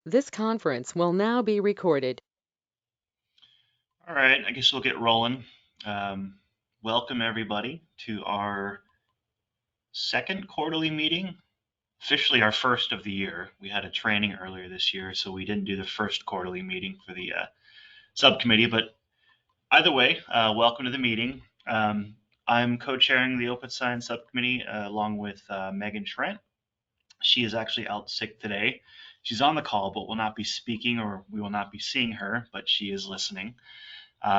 This conference will now be recorded. All right, I guess we'll get rolling. Welcome everybody to our second quarterly meeting, officially our first of the year. We had a training earlier this year, so we didn't do the first quarterly meeting for the subcommittee, but either way, welcome to the meeting. I'm co-chairing the Open Science Subcommittee along with Megan Trent. She is actually out sick today. She's on the call, but will not be speaking or we will not be seeing her, but she is listening.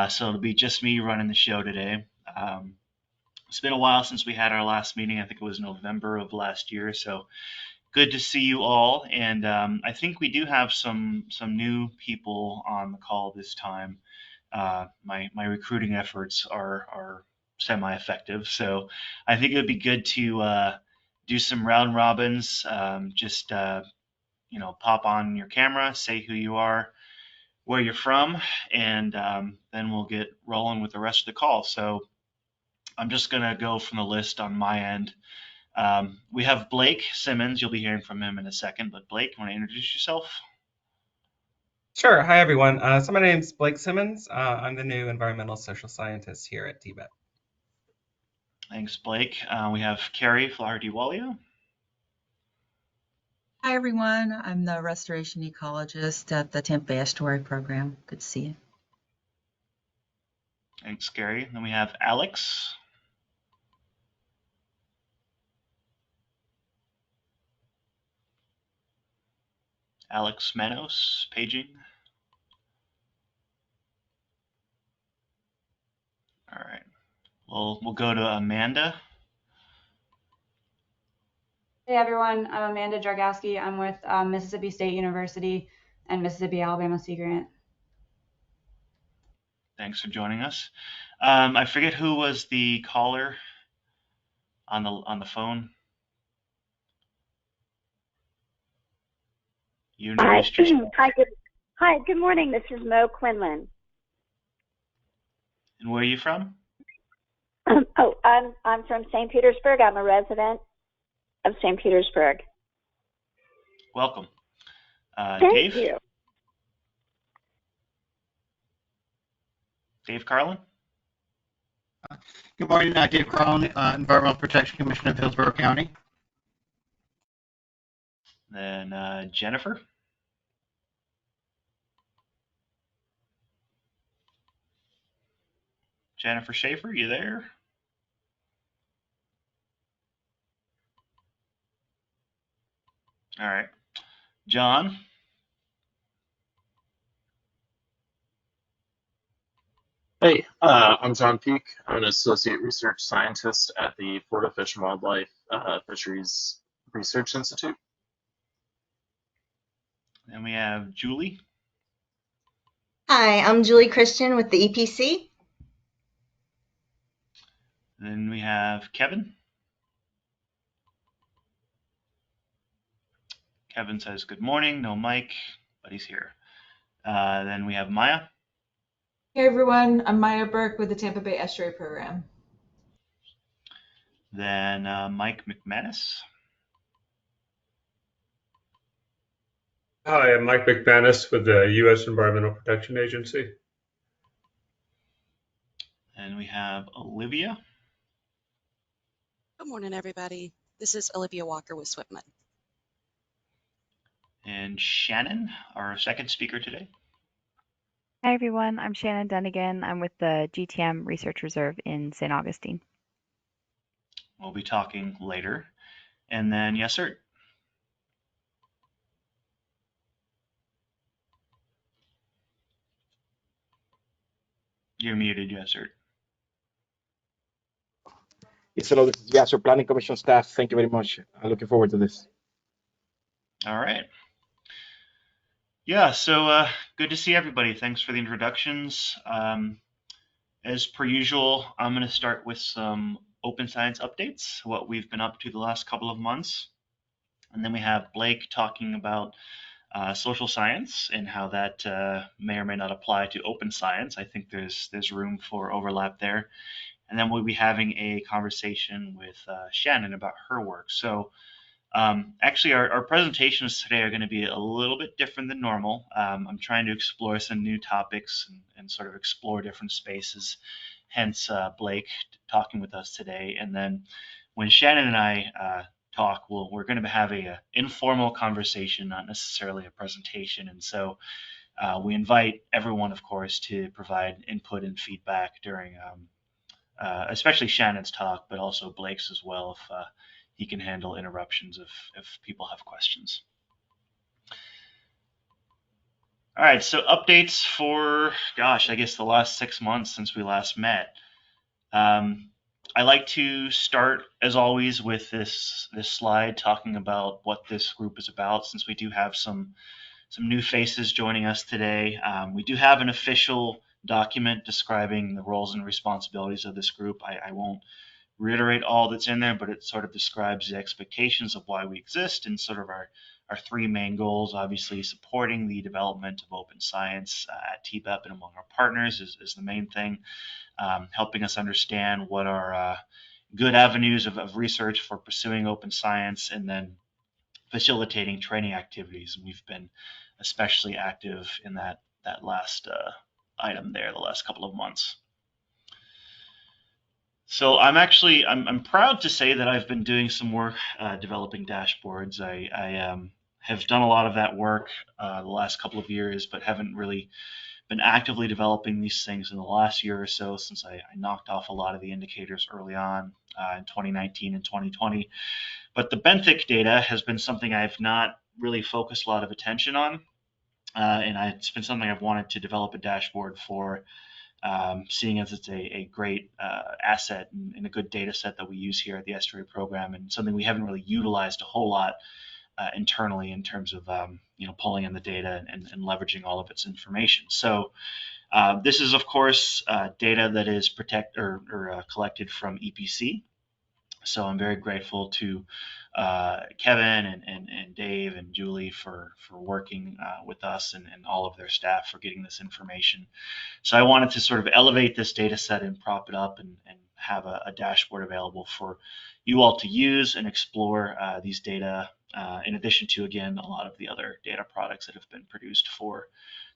So it'll be just me running the show today. It's been a while since we had our last meeting. I think it was November of last year. So good to see you all. And I think we do have some new people on the call this time. My recruiting efforts are semi-effective. So I think it would be good to do some round robins. Just pop on your camera, say who you are, where you're from, and then we'll get rolling with the rest of the call. So I'm just going to go from the list on my end. We have Blake Simmons. You'll be hearing from him in a second. But Blake, want to introduce yourself? Sure. Hi, everyone. So my name's Blake Simmons. I'm the new environmental social scientist here at TBET. Thanks, Blake. We have Carrie Flaherty-Walia. Hi, everyone. I'm the restoration ecologist at the Tampa Estuary program. Good to see you. Thanks, Carrie. Then we have Alex. Alex Manos, paging. All right. We'll go to Amanda. Hey everyone, I'm Amanda Dragowski. I'm with Mississippi State University and Mississippi Alabama Sea Grant. Thanks for joining us. I forget who was the caller on the phone. You introduced yourself. Hi, good morning. This is Mo Quinlan. And where are you from? I'm from St. Petersburg. I'm a resident of St. Petersburg. Welcome. Thank Dave? you. Dave Carlin? Good morning, Dave Carlin, Environmental Protection Commission of Hillsborough County. Then Jennifer? Jennifer Schaefer, you there? All right. John? Hey, I'm John Peak. I'm an associate research scientist at the Florida Fish and Wildlife Fisheries Research Institute. Then we have Julie. Hi, I'm Julie Christian with the EPC. Then we have Kevin. Kevin says good morning, no mic, but he's here. Then we have Maya. Hey everyone, I'm Maya Burke with the Tampa Bay Estuary program. Then Mike McManus. Hi, I'm Mike McManus with the U.S. Environmental Protection Agency. And we have Olivia. Good morning, everybody. This is Olivia Walker with Swipman. And Shannon, our second speaker today. Hi, everyone. I'm Shannon Dunnigan. I'm with the GTM Research Reserve in St. Augustine. We'll be talking later. And then Yessert. You're muted, Yessert. Yes, hello, this is Yasser, Planning Commission staff. Thank you very much. I'm looking forward to this. All right. Yeah, so good to see everybody. Thanks for the introductions. As per usual, I'm going to start with some open science updates, what we've been up to the last couple of months. And then we have Blake talking about social science and how that may or may not apply to open science. I think there's room for overlap there. And then we'll be having a conversation with Shannon about her work. So Actually, our presentations today are going to be a little bit different than normal. I'm trying to explore some new topics and sort of explore different spaces, hence Blake talking with us today. And then when Shannon and I talk, we're going to have a informal conversation, not necessarily a presentation. And so we invite everyone, of course, to provide input and feedback during especially Shannon's talk, but also Blake's as well, if he can handle interruptions if people have questions. All right, so updates for, gosh, I guess the last 6 months since we last met. I like to start, as always, with this slide talking about what this group is about, since we do have some new faces joining us today. We do have an official document describing the roles and responsibilities of this group. I won't reiterate all that's in there, but it sort of describes the expectations of why we exist and sort of our three main goals. Obviously, supporting the development of open science at TBEP and among our partners is the main thing. Helping us understand what are good avenues of research for pursuing open science, and then facilitating training activities. We've been especially active in that last item there the last couple of months. So I'm proud to say that I've been doing some work developing dashboards. I have done a lot of that work the last couple of years, but haven't really been actively developing these things in the last year or so, since I knocked off a lot of the indicators early on in 2019 and 2020. But the benthic data has been something I've not really focused a lot of attention on, and it's been something I've wanted to develop a dashboard for, seeing as it's a great asset and a good data set that we use here at the Estuary program, and something we haven't really utilized a whole lot internally in terms of pulling in the data and leveraging all of its information. So this is, of course, data that is collected from EPC. So I'm very grateful to Kevin and Dave and Julie for working with us and all of their staff for getting this information. So I wanted to sort of elevate this data set and prop it up and have a dashboard available for you all to use and explore these data, in addition to, again, a lot of the other data products that have been produced for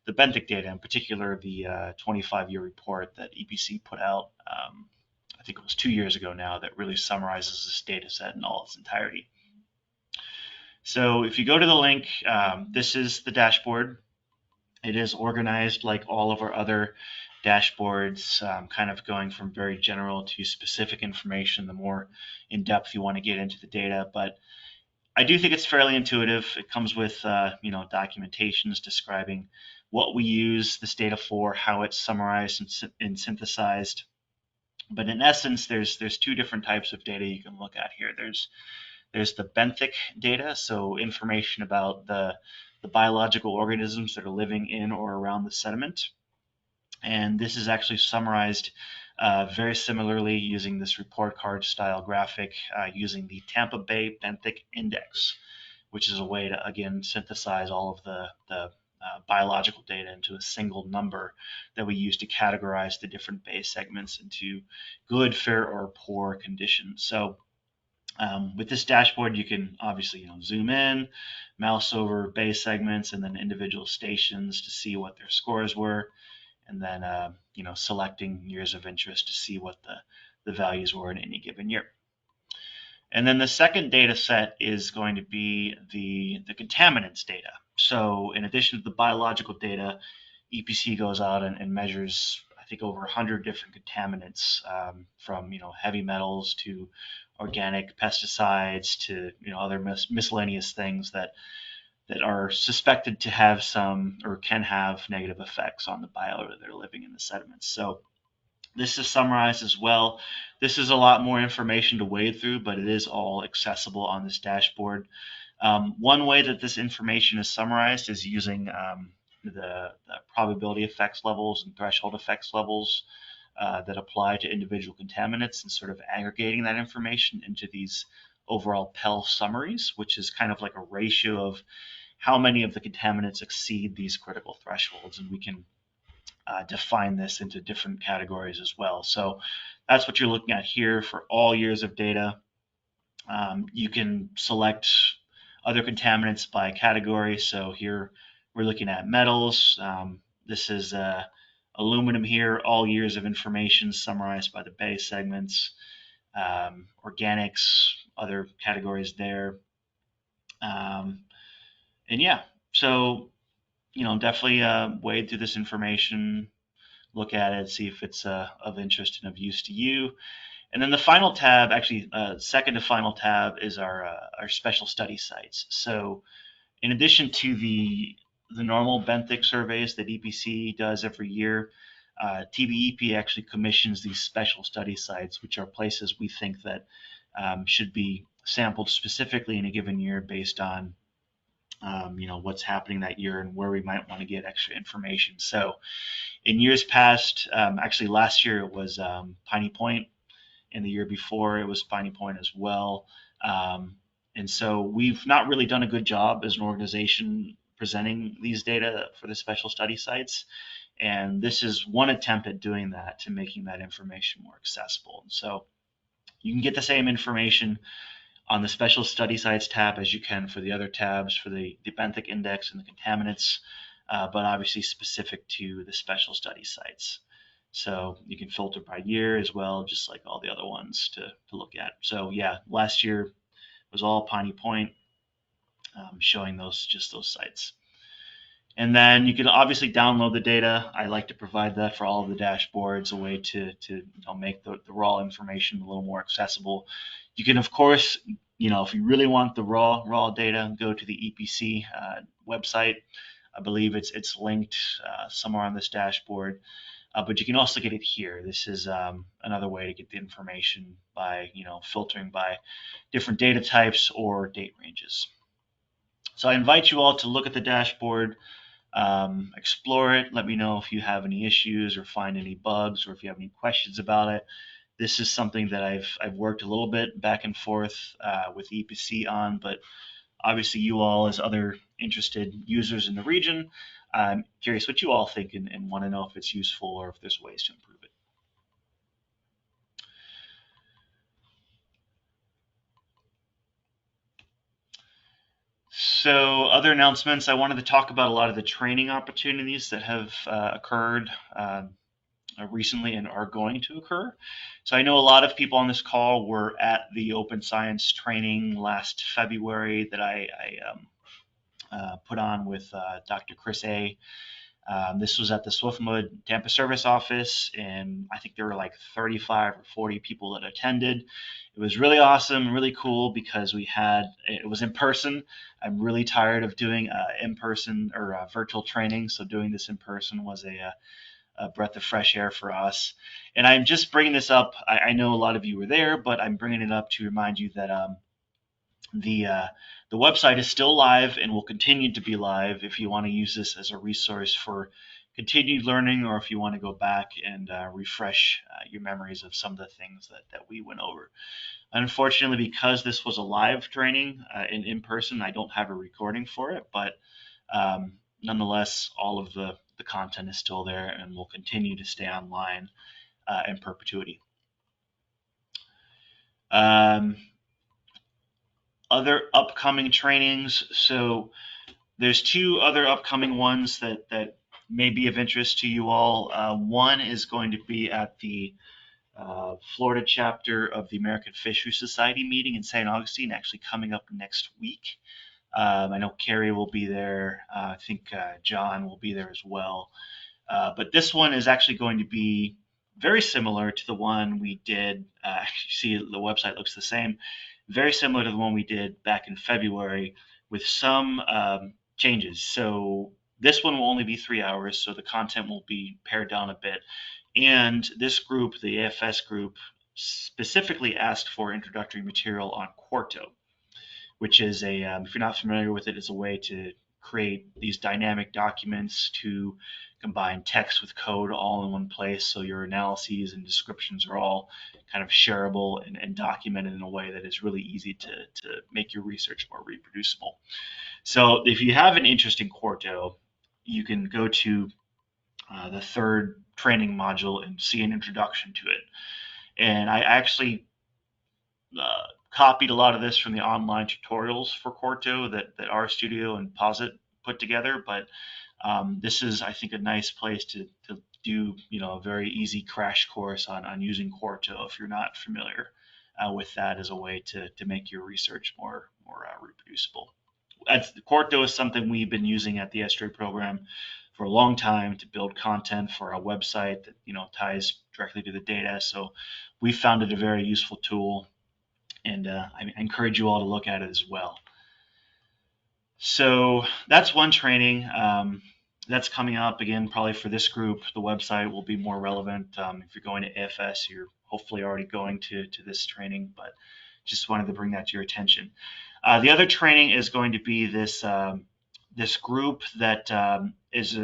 the benthic data, in particular the 25-year report that EPC put out, I think it was 2 years ago now, that really summarizes this data set in all its entirety. So if you go to the link, this is the dashboard. It is organized like all of our other dashboards, kind of going from very general to specific information, the more in depth you want to get into the data. But I do think it's fairly intuitive. It comes with documentations describing what we use this data for, how it's summarized and synthesized. But in essence, there's two different types of data you can look at here. There's the benthic data, so information about the biological organisms that are living in or around the sediment. And this is actually summarized very similarly using this report card style graphic using the Tampa Bay Benthic Index, which is a way to, again, synthesize all of the biological data into a single number that we use to categorize the different bay segments into good, fair, or poor conditions. So with this dashboard, you can obviously zoom in, mouse over bay segments, and then individual stations to see what their scores were, and then selecting years of interest to see what the values were in any given year. And then the second data set is going to be the contaminants data. So in addition to the biological data, EPC goes out and measures, I think, over 100 different contaminants, from heavy metals to organic pesticides to other miscellaneous things that are suspected to have some or can have negative effects on the biota that are living in the sediments. So this is summarized as well. This is a lot more information to wade through, but it is all accessible on this dashboard. One way that this information is summarized is using the probability effects levels and threshold effects levels that apply to individual contaminants, and sort of aggregating that information into these overall PEL summaries, which is kind of like a ratio of how many of the contaminants exceed these critical thresholds. And we can define this into different categories as well. So that's what you're looking at here for all years of data. You can select other contaminants by category. So here we're looking at metals. This is aluminum here, all years of information summarized by the bay segments. Organics, other categories there. And yeah, so, definitely wade through this information, look at it, see if it's of interest and of use to you. And then the final tab, actually, second to final tab, is our special study sites. So in addition to the normal benthic surveys that EPC does every year, TBEP actually commissions these special study sites, which are places we think that should be sampled specifically in a given year based on what's happening that year and where we might want to get extra information. So in years past, actually last year it was Piney Point, and the year before it was Piney Point as well. And so we've not really done a good job as an organization presenting these data for the special study sites. And this is one attempt at doing that, to making that information more accessible. And so you can get the same information on the special study sites tab as you can for the other tabs, for the benthic index and the contaminants, but obviously specific to the special study sites. So you can filter by year as well, just like all the other ones to look at. So yeah, last year was all Piney Point, showing those sites. And then you can obviously download the data. I like to provide that for all of the dashboards, a way to make the raw information a little more accessible. You can, of course, if you really want the raw data, go to the EPC website. I believe it's linked somewhere on this dashboard. But you can also get it here. This is another way to get the information by filtering by different data types or date ranges. So I invite you all to look at the dashboard, explore it. Let me know if you have any issues or find any bugs, or if you have any questions about it. This is something that I've worked a little bit back and forth with EPC on, but obviously you all, as other interested users in the region, I'm curious what you all think and want to know if it's useful or if there's ways to improve it. So other announcements, I wanted to talk about a lot of the training opportunities that have occurred recently and are going to occur. So I know a lot of people on this call were at the Open Science training last February that I put on with Dr. Chris A. This was at the Swiftwood Tampa Service Office, and I think there were like 35 or 40 people that attended. It was really awesome, really cool, because it was in person. I'm really tired of doing in-person or virtual training, so doing this in person was a breath of fresh air for us. And I'm just bringing this up. I know a lot of you were there, but I'm bringing it up to remind you that the website is still live and will continue to be live if you want to use this as a resource for continued learning, or if you want to go back and refresh your memories of some of the things that we went over. Unfortunately, because this was a live training in person, I don't have a recording for it, but nonetheless, all of the content is still there and will continue to stay online in perpetuity. Other upcoming trainings. So there's two other upcoming ones that may be of interest to you all. One is going to be at the Florida chapter of the American Fisheries Society meeting in St. Augustine, actually coming up next week. I know Carrie will be there. I think John will be there as well. But this one is actually going to be very similar to the one we did. You see, the website looks the same. Very similar to the one we did back in February, with some changes. So this one will only be 3 hours, so the content will be pared down a bit. And this group, the AFS group, specifically asked for introductory material on Quarto, which is if you're not familiar with it, it's a way to create these dynamic documents to combine text with code all in one place, so your analyses and descriptions are all kind of shareable and documented in a way that is really easy to make your research more reproducible. So if you have an interest in Quarto, you can go to the third training module and see an introduction to it. And I actually copied a lot of this from the online tutorials for Quarto that RStudio and Posit put together, but this is, I think, a nice place to do, a very easy crash course on using Quarto if you're not familiar with that as a way to make your research more reproducible. Quarto is something we've been using at the Estuary program for a long time to build content for our website that ties directly to the data. So we found it a very useful tool, and I encourage you all to look at it as well. So that's one training. That's coming up again, probably for this group. The website will be more relevant. If you're going to AFS, you're hopefully already going to this training, but just wanted to bring that to your attention. The other training is going to be this this group that is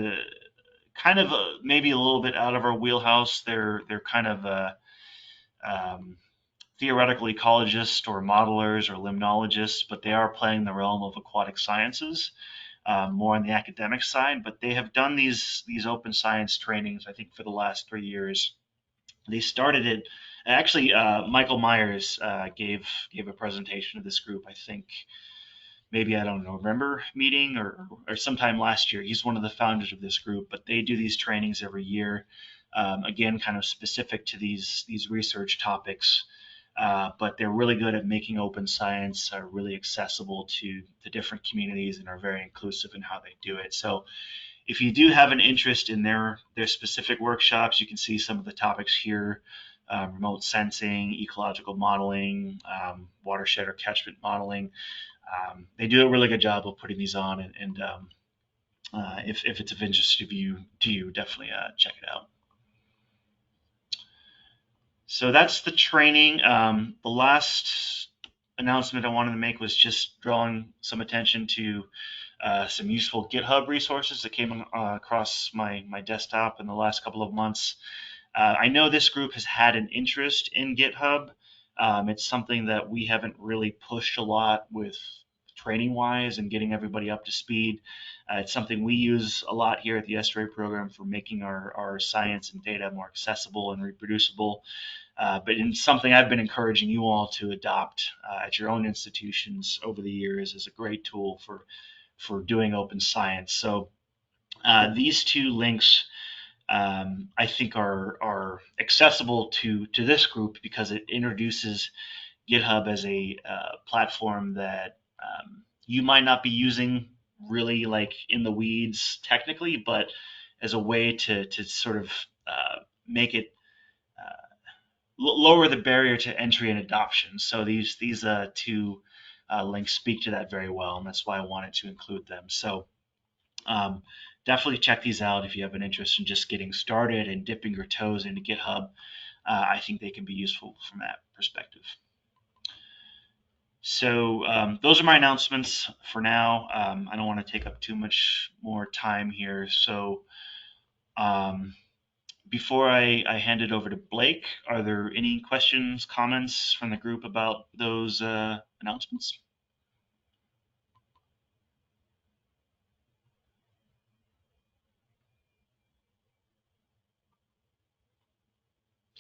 kind of maybe a little bit out of our wheelhouse. They're kind of theoretical ecologists or modelers or limnologists, but they are playing the realm of aquatic sciences, more on the academic side. But they have done these open science trainings, I think, for the last 3 years. They started it. Actually, Michael Myers gave a presentation to this group, I think, maybe, I don't know, November meeting or sometime last year. He's one of the founders of this group, but they do these trainings every year, again, kind of specific to these research topics. But they're really good at making open science really accessible to the different communities and are very inclusive in how they do it. So if you do have an interest in their specific workshops, you can see some of the topics here: remote sensing, ecological modeling, watershed or catchment modeling. They do a really good job of putting these on, and if it's of interest to you, definitely check it out. So that's the training. The last announcement I wanted to make was just drawing some attention to some useful GitHub resources that came across my desktop in the last couple of months. I know this group has had an interest in GitHub. It's something that we haven't really pushed a lot with training-wise and getting everybody up to speed. It's something we use a lot here at the Estuary program for making our science and data more accessible and reproducible. But it's something I've been encouraging you all to adopt at your own institutions over the years as a great tool for doing open science. So these two links I think are accessible to this group because it introduces GitHub as a platform that you might not be using really like in the weeds technically, but as a way to sort of make it lower the barrier to entry and adoption. So these two links speak to that very well, and that's why I wanted to include them. So definitely check these out if you have an interest in just getting started and dipping your toes into GitHub. I think they can be useful from that perspective. So those are my announcements for now. I don't want to take up too much more time here. So before I hand it over to Blake, are there any questions, comments from the group about those announcements?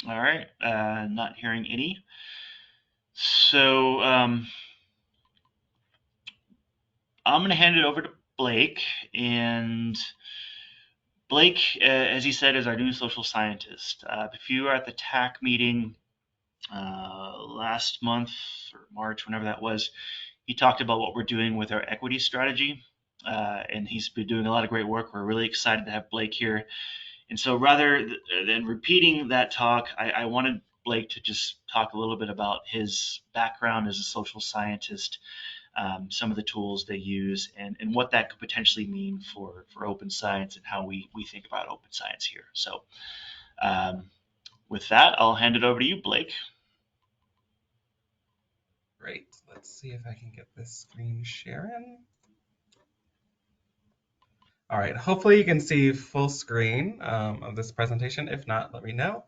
All right, not hearing any. So I'm going to hand it over to Blake, and Blake, as he said, is our new social scientist. If you were at the TAC meeting last month or March, whenever that was, he talked about what we're doing with our equity strategy, and he's been doing a lot of great work. We're really excited to have Blake here. And so rather than repeating that talk, I wanted Blake to just talk a little bit about his background as a social scientist, some of the tools they use, and what that could potentially mean for open science and how we think about open science here. So with that, I'll hand it over to you, Blake. Great. Let's see if I can get this screen sharing. All right, hopefully you can see full screen of this presentation. If not, let me know.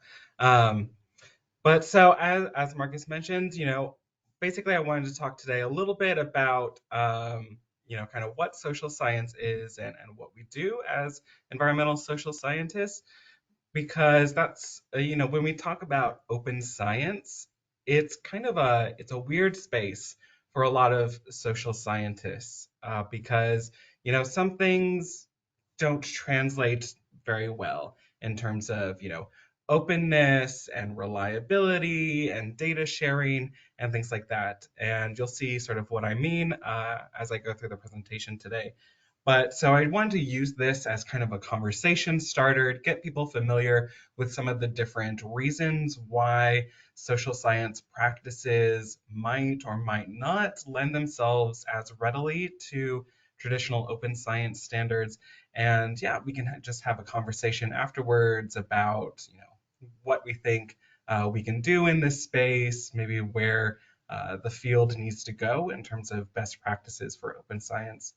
But so as Marcus mentioned, basically I wanted to talk today a little bit about, kind of what social science is and what we do as environmental social scientists, because that's, when we talk about open science, it's kind of it's a weird space for a lot of social scientists because some things don't translate very well in terms of openness and reliability and data sharing and things like that. And you'll see sort of what I mean as I go through the presentation today. But so I wanted to use this as kind of a conversation starter to get people familiar with some of the different reasons why social science practices might or might not lend themselves as readily to traditional open science standards. And yeah, we can just have a conversation afterwards about what we think we can do in this space, maybe where the field needs to go in terms of best practices for open science.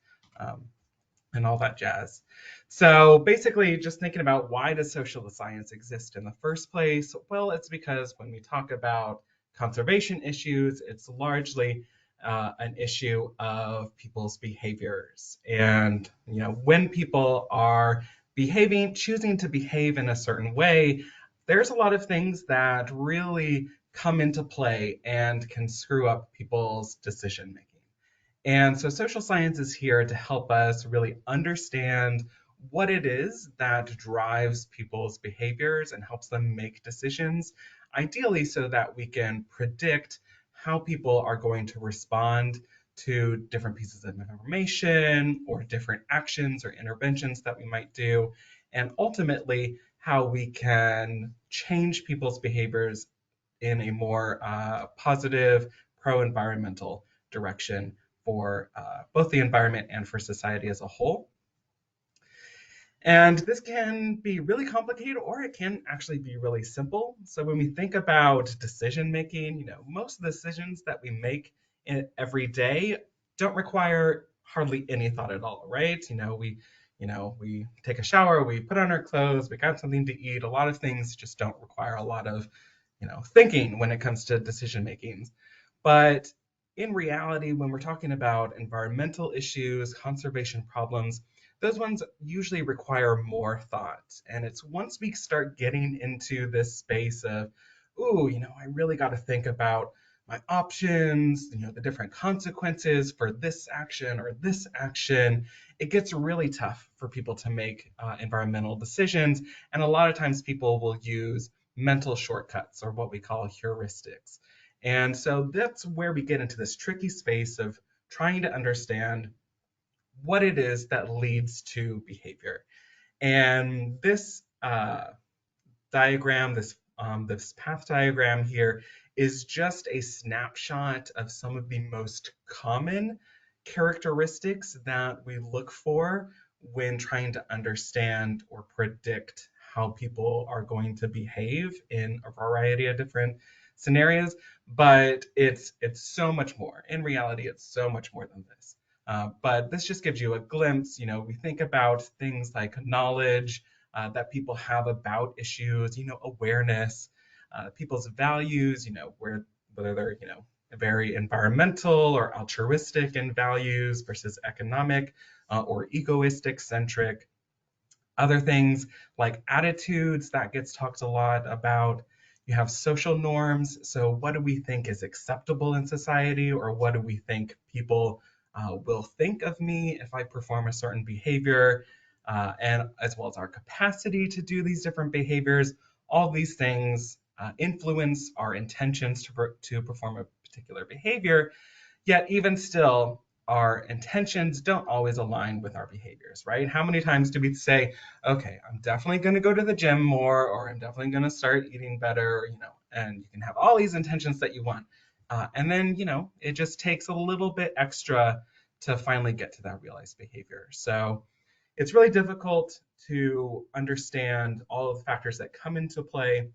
And all that jazz. So basically, just thinking about why does social science exist in the first place? Well, it's because when we talk about conservation issues, it's largely an issue of people's behaviors. And when people are choosing to behave in a certain way, there's a lot of things that really come into play and can screw up people's decision making. And so social science is here to help us really understand what it is that drives people's behaviors and helps them make decisions, ideally so that we can predict how people are going to respond to different pieces of information or different actions or interventions that we might do, and ultimately how we can change people's behaviors in a more positive, pro-environmental direction for both the environment and for society as a whole. And this can be really complicated, or it can actually be really simple. So when we think about decision making, most of the decisions that we make every day don't require hardly any thought at all, right? We take a shower, we put on our clothes, we got something to eat. A lot of things just don't require a lot of thinking when it comes to decision making. But in reality, when we're talking about environmental issues, conservation problems, those ones usually require more thought. And it's once we start getting into this space of, I really got to think about my options, the different consequences for this action or this action, it gets really tough for people to make environmental decisions. And a lot of times people will use mental shortcuts or what we call heuristics. And so that's where we get into this tricky space of trying to understand what it is that leads to behavior. And this diagram, this path diagram here, is just a snapshot of some of the most common characteristics that we look for when trying to understand or predict how people are going to behave in a variety of different scenarios. But it's so much more. In reality, it's so much more than this. But this just gives you a glimpse. We think about things like knowledge that people have about issues, awareness, people's values, whether they're, very environmental or altruistic in values versus economic or egoistic centric. Other things like attitudes, that gets talked a lot about. You have social norms. So what do we think is acceptable in society, or what do we think people will think of me if I perform a certain behavior, and as well as our capacity to do these different behaviors. All these things influence our intentions to perform a particular behavior, yet even still, our intentions don't always align with our behaviors, right? How many times do we say, okay, I'm definitely going to go to the gym more, or I'm definitely going to start eating better, and you can have all these intentions that you want. And then, it just takes a little bit extra to finally get to that realized behavior. So it's really difficult to understand all of the factors that come into play.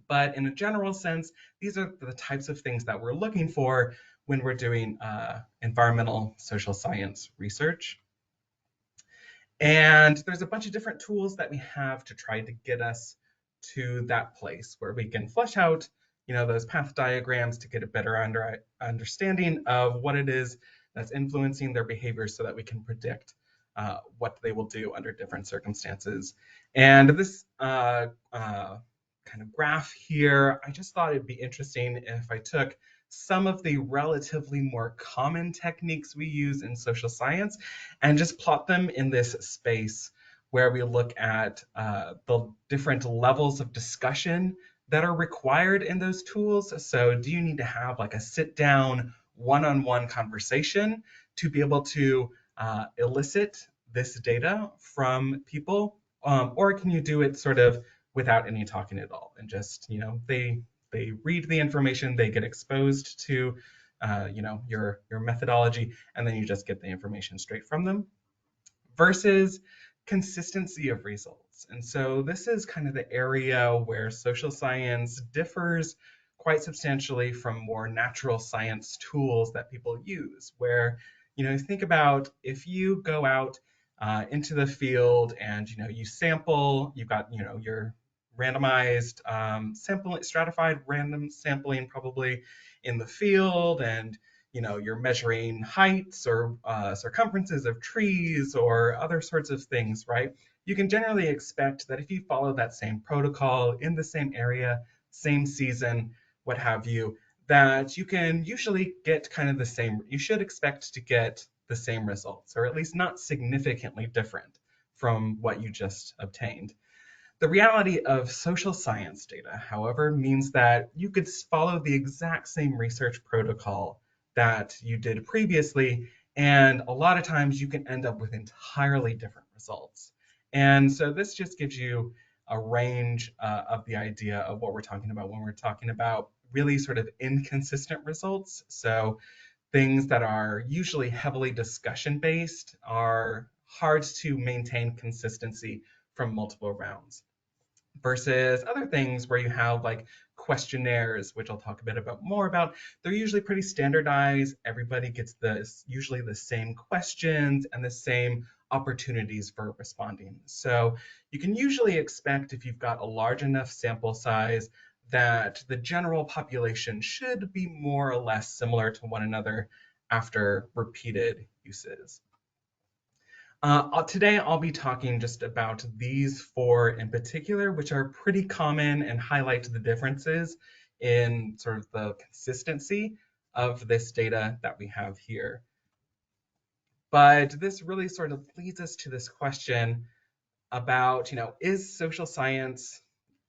But in a general sense, these are the types of things that we're looking for when we're doing environmental social science research. And there's a bunch of different tools that we have to try to get us to that place where we can flesh out, those path diagrams to get a better understanding of what it is that's influencing their behaviors so that we can predict what they will do under different circumstances. And this kind of graph here, I just thought it'd be interesting if I took some of the relatively more common techniques we use in social science and just plot them in this space where we look at the different levels of discussion that are required in those tools. So do you need to have like a sit down one-on-one conversation to be able to elicit this data from people? Or can you do it sort of without any talking at all and just, they read the information, they get exposed to, your methodology, and then you just get the information straight from them, versus consistency of results. And so this is kind of the area where social science differs quite substantially from more natural science tools that people use, where, think about if you go out into the field and, you sample, you've got, your randomized stratified random sampling probably in the field, and you're measuring heights or circumferences of trees or other sorts of things, right? You can generally expect that if you follow that same protocol in the same area, same season, what have you, that you can usually get kind of the same, you should expect to get the same results, or at least not significantly different from what you just obtained. The reality of social science data, however, means that you could follow the exact same research protocol that you did previously, and a lot of times you can end up with entirely different results. And so this just gives you a range of the idea of what we're talking about when we're talking about really sort of inconsistent results. So things that are usually heavily discussion-based are hard to maintain consistency from multiple rounds, versus other things where you have like questionnaires, which I'll talk a bit more about. They're usually pretty standardized. Everybody gets usually the same questions and the same opportunities for responding. So you can usually expect, if you've got a large enough sample size, that the general population should be more or less similar to one another after repeated uses. Today I'll be talking just about these four in particular, which are pretty common and highlight the differences in sort of the consistency of this data that we have here. But this really sort of leads us to this question about, is social science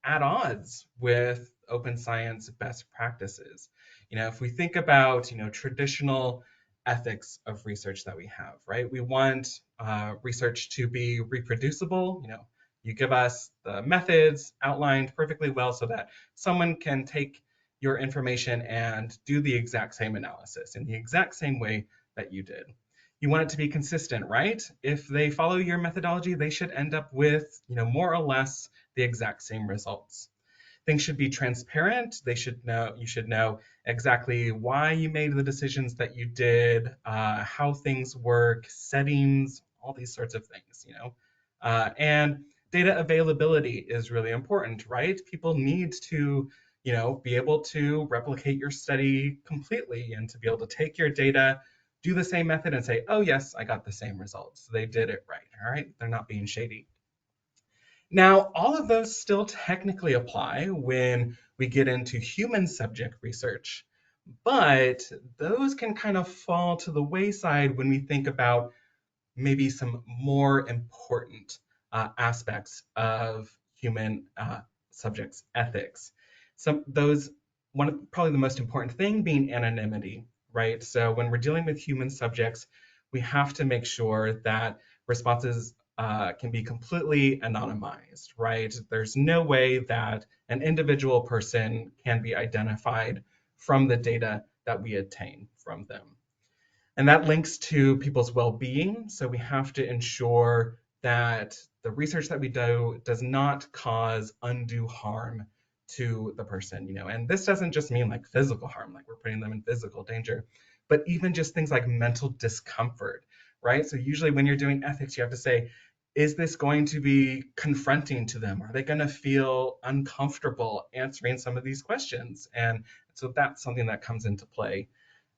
at odds with open science best practices? If we think about, traditional ethics of research that we have, right? We want research to be reproducible. You give us the methods outlined perfectly well so that someone can take your information and do the exact same analysis in the exact same way that you did. You want it to be consistent, right? If they follow your methodology, they should end up with, more or less the exact same results. Things should be transparent. You should know exactly why you made the decisions that you did, how things work, settings, all these sorts of things, and data availability is really important, right? People need to, be able to replicate your study completely and to be able to take your data, do the same method and say, oh yes, I got the same results. They did it right, all right? They're not being shady. Now, all of those still technically apply when we get into human subject research, but those can kind of fall to the wayside when we think about maybe some more important aspects of human subjects ethics. Probably the most important thing being anonymity, right? So when we're dealing with human subjects, we have to make sure that responses can be completely anonymized, right? There's no way that an individual person can be identified from the data that we obtain from them. And that links to people's well-being. So we have to ensure that the research that we do does not cause undue harm to the person, and this doesn't just mean like physical harm, like we're putting them in physical danger, but even just things like mental discomfort, right? So usually when you're doing ethics, you have to say, is this going to be confronting to them? Are they going to feel uncomfortable answering some of these questions? And so that's something that comes into play.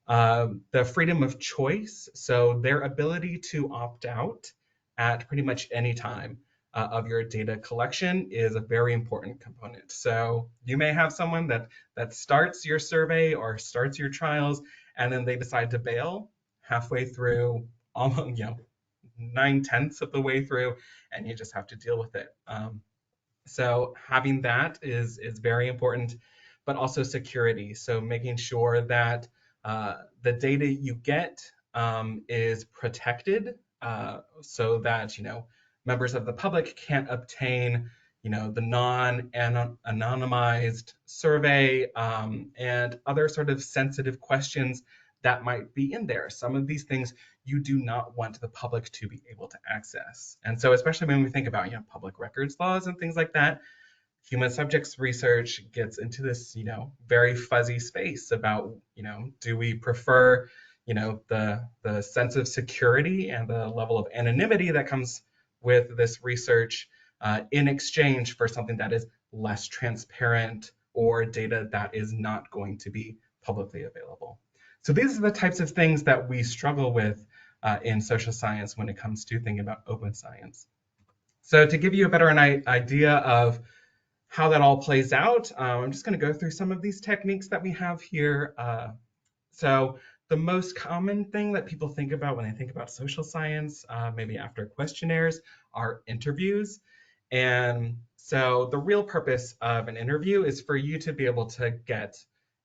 The freedom of choice, so their ability to opt out at pretty much any time. of your data collection is a very important component. So you may have someone that starts your survey or starts your trials, and then they decide to bail halfway through, almost 9/10 of the way through, and you just have to deal with it. So having that is very important, but also security. So making sure that the data you get is protected, so that members of the public can't obtain the non-anonymized survey and other sort of sensitive questions that might be in there. Some of these things you do not want the public to be able to access. And so especially when we think about public records laws and things like that, human subjects research gets into this very fuzzy space about do we prefer the sense of security and the level of anonymity that comes with this research in exchange for something that is less transparent or data that is not going to be publicly available. So these are the types of things that we struggle with in social science when it comes to thinking about open science. So to give you a better idea of how that all plays out, I'm just going to go through some of these techniques that we have here. So the most common thing that people think about when they think about social science, maybe after questionnaires, are interviews. And so the real purpose of an interview is for you to be able to get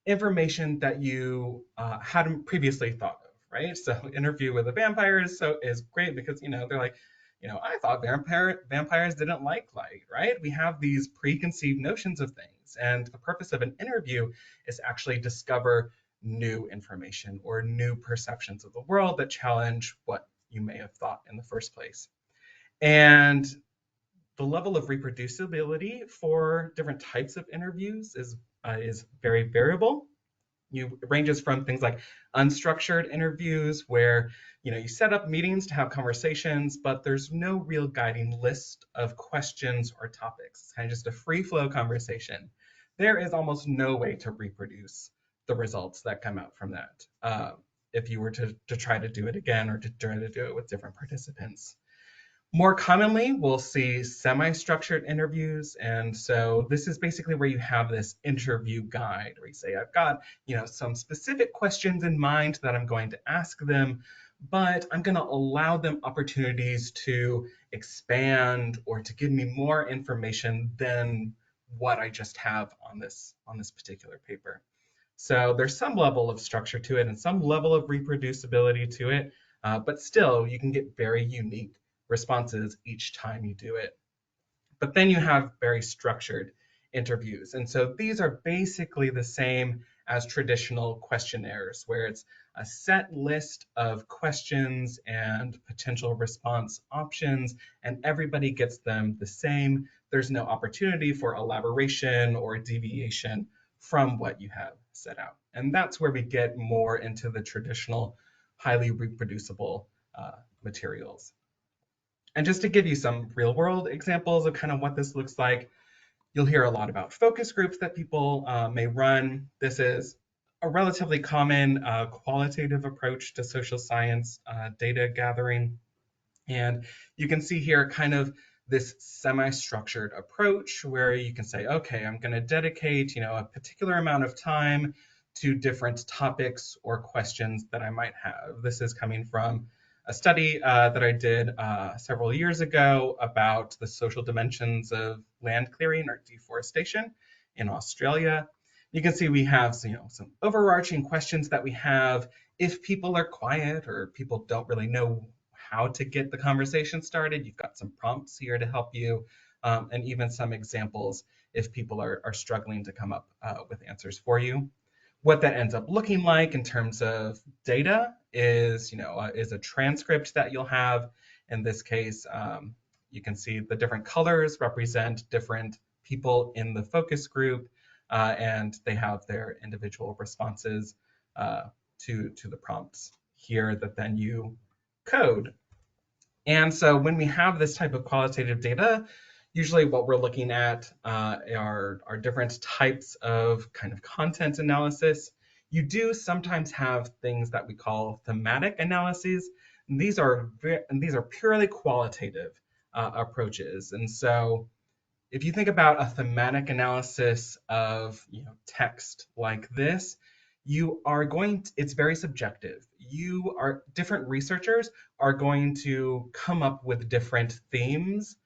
information that you hadn't previously thought of, right? So interview with a vampire is great because they're like, I thought vampires didn't like light, right? We have these preconceived notions of things, and the purpose of an interview is to actually discover new information or new perceptions of the world that challenge what you may have thought in the first place. And the level of reproducibility for different types of interviews is very variable. It ranges from things like unstructured interviews where you set up meetings to have conversations, but there's no real guiding list of questions or topics. It's kind of just a free flow conversation. There is almost no way to reproduce the results that come out from that if you were to try to do it again or to try to do it with different participants. More commonly, we'll see semi-structured interviews. And so this is basically where you have this interview guide where you say, I've got, some specific questions in mind that I'm going to ask them, but I'm going to allow them opportunities to expand or to give me more information than what I just have on this particular paper. So there's some level of structure to it and some level of reproducibility to it, but still you can get very unique responses each time you do it. But then you have very structured interviews. And so these are basically the same as traditional questionnaires, where it's a set list of questions and potential response options, and everybody gets them the same. There's no opportunity for elaboration or deviation from what you have set out. And that's where we get more into the traditional, highly reproducible materials. And just to give you some real world examples of kind of what this looks like, you'll hear a lot about focus groups that people may run. This is a relatively common qualitative approach to social science data gathering. And you can see here kind of this semi-structured approach where you can say, okay, I'm going to dedicate, a particular amount of time to different topics or questions that I might have. This is coming from a study that I did several years ago about the social dimensions of land clearing or deforestation in Australia. You can see we have some overarching questions that we have if people are quiet or people don't really know how to get the conversation started. You've got some prompts here to help you, and even some examples if people are struggling to come up with answers for you. What that ends up looking like in terms of data is a transcript that you'll have. In this case, you can see the different colors represent different people in the focus group, and they have their individual responses to the prompts here that then you code. And so when we have this type of qualitative data, usually what we're looking at are different types of kind of content analysis. You do sometimes have things that we call thematic analyses. And these are purely qualitative. approaches. And so if you think about a thematic analysis of text like this, it's very subjective. Different researchers are going to come up with different themes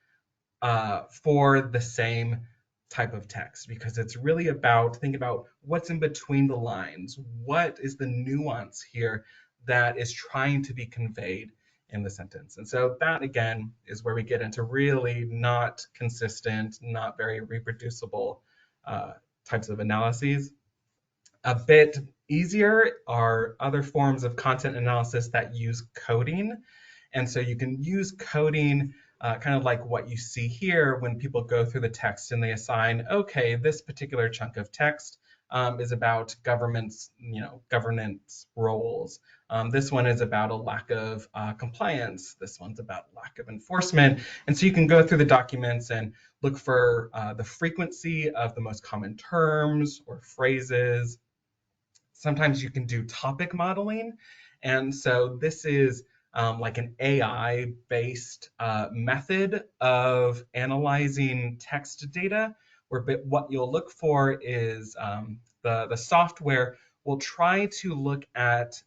for the same type of text, because it's really about thinking about what's in between the lines. What is the nuance here that is trying to be conveyed in the sentence? And so that, again, is where we get into really not consistent, not very reproducible types of analyses. A bit easier are other forms of content analysis that use coding. And so you can use coding kind of like what you see here when people go through the text and they assign, okay, this particular chunk of text is about governance roles. This one is about a lack of compliance. This one's about lack of enforcement. And so you can go through the documents and look for the frequency of the most common terms or phrases. Sometimes you can do topic modeling. And so this is like an AI-based method of analyzing text data, where what you'll look for is the software will try to look at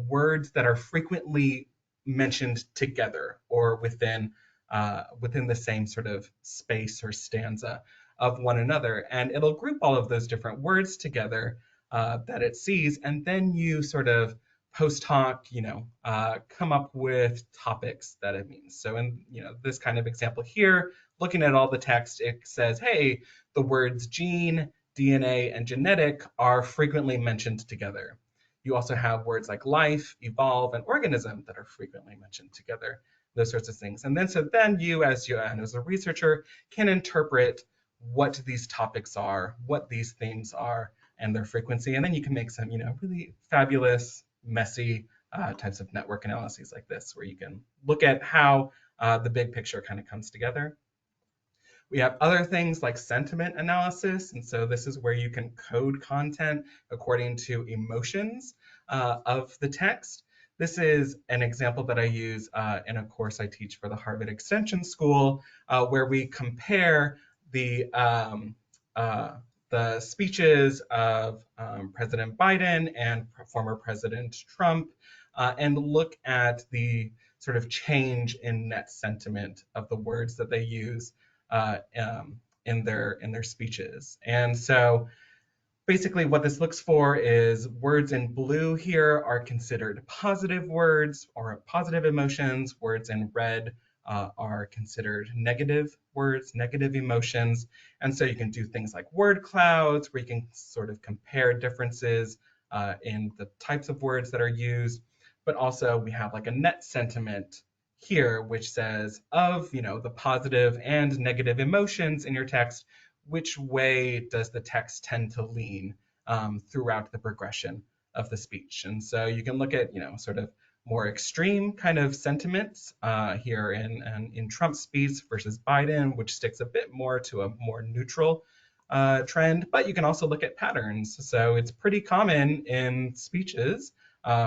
words that are frequently mentioned together or within the same sort of space or stanza of one another. And it'll group all of those different words together that it sees, and then you sort of post hoc, come up with topics that it means. So in this kind of example here, looking at all the text, it says, hey, the words gene, DNA, and genetic are frequently mentioned together. You also have words like life, evolve, and organism that are frequently mentioned together, those sorts of things. And then you as a researcher can interpret what these topics are, what these themes are, and their frequency. And then you can make some, really fabulous, messy types of network analyses like this, where you can look at how the big picture kind of comes together. We have other things like sentiment analysis. And so this is where you can code content according to emotions of the text. This is an example that I use in a course I teach for the Harvard Extension School, where we compare the speeches of President Biden and former President Trump, and look at the sort of change in net sentiment of the words that they use in their speeches. And so basically what this looks for is words in blue here are considered positive words or positive emotions. Words in red are considered negative words, negative emotions. And so you can do things like word clouds, where you can sort of compare differences in the types of words that are used. But also we have like a net sentiment here, which says of the positive and negative emotions in your text, which way does the text tend to lean throughout the progression of the speech. And so you can look at sort of more extreme kind of sentiments here in Trump's speech versus Biden, which sticks a bit more to a more neutral trend. But you can also look at patterns. So it's pretty common in speeches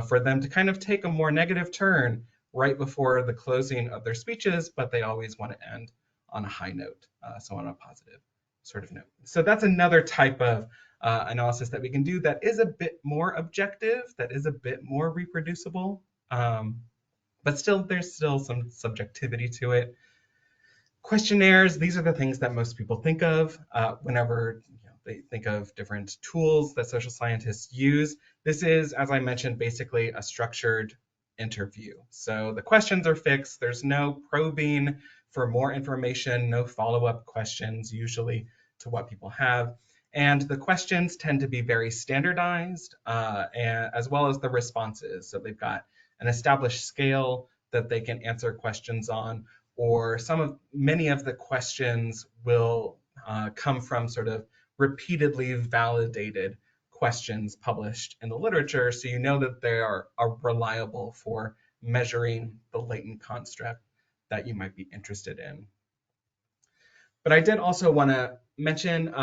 for them to kind of take a more negative turn right before the closing of their speeches, but they always want to end on a high note, so on a positive sort of note. So that's another type of analysis that we can do that is a bit more objective, that is a bit more reproducible, but there's still some subjectivity to it. Questionnaires, these are the things that most people think of whenever they think of different tools that social scientists use. This is, as I mentioned, basically a structured interview. So the questions are fixed. There's no probing for more information, no follow-up questions usually to what people have. And the questions tend to be very standardized, and as well as the responses. So they've got an established scale that they can answer questions on, or many of the questions will come from sort of repeatedly validated questions published in the literature, so you know that they are reliable for measuring the latent construct that you might be interested in. But I did also want to mention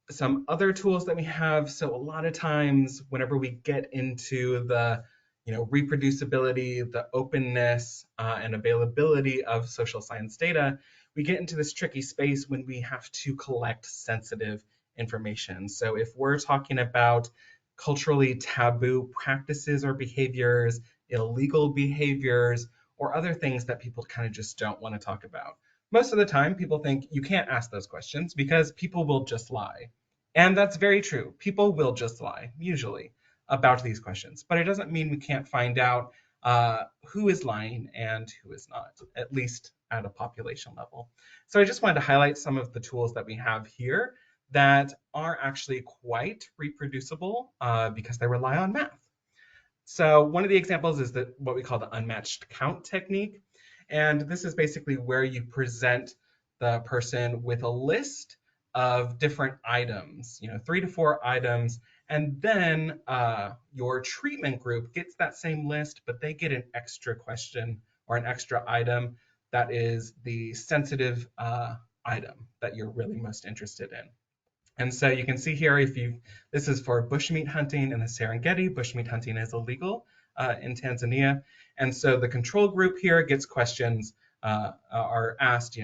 some other tools that we have. So a lot of times whenever we get into the reproducibility, the openness and availability of social science data, we get into this tricky space when we have to collect sensitive information. So if we're talking about culturally taboo practices or behaviors, illegal behaviors, or other things that people kind of just don't want to talk about, most of the time people think you can't ask those questions because people will just lie. And that's very true. People will just lie, usually, about these questions. But it doesn't mean we can't find out who is lying and who is not, at least at a population level. So I just wanted to highlight some of the tools that we have here that are actually quite reproducible because they rely on math. So one of the examples is what we call the unmatched count technique. And this is basically where you present the person with a list of different items, 3 to 4 items, and then your treatment group gets that same list, but they get an extra question or an extra item that is the sensitive item that you're really most interested in. And so you can see here, this is for bushmeat hunting in the Serengeti. Bushmeat hunting is illegal in Tanzania. And so the control group here gets questions, are asked,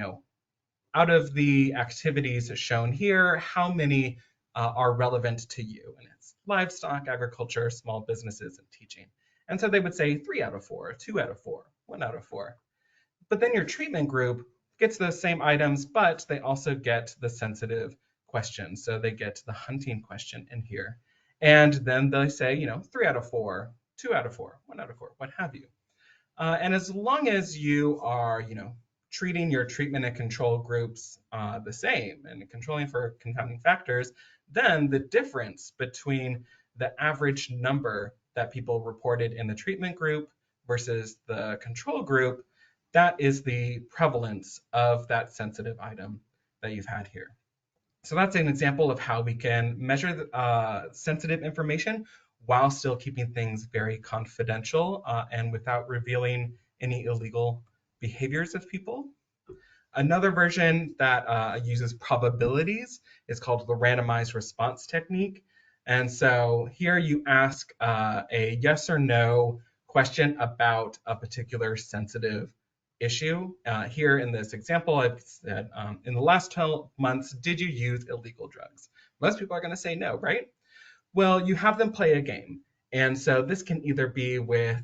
out of the activities shown here, how many are relevant to you? And it's livestock, agriculture, small businesses, and teaching. And so they would say 3 out of 4, 2 out of 4, 1 out of 4. But then your treatment group gets those same items, but they also get the sensitive question. So they get the hunting question in here. And then they say, 3 out of 4, 2 out of 4, 1 out of 4, what have you. And as long as you are, treating your treatment and control groups the same and controlling for confounding factors, then the difference between the average number that people reported in the treatment group versus the control group, that is the prevalence of that sensitive item that you've had here. So that's an example of how we can measure sensitive information while still keeping things very confidential and without revealing any illegal behaviors of people. Another version that uses probabilities is called the randomized response technique. And so here you ask a yes or no question about a particular sensitive issue. Here in this example, I've said, in the last 12 months, did you use illegal drugs? Most people are going to say no, right? Well, you have them play a game. And so this can either be with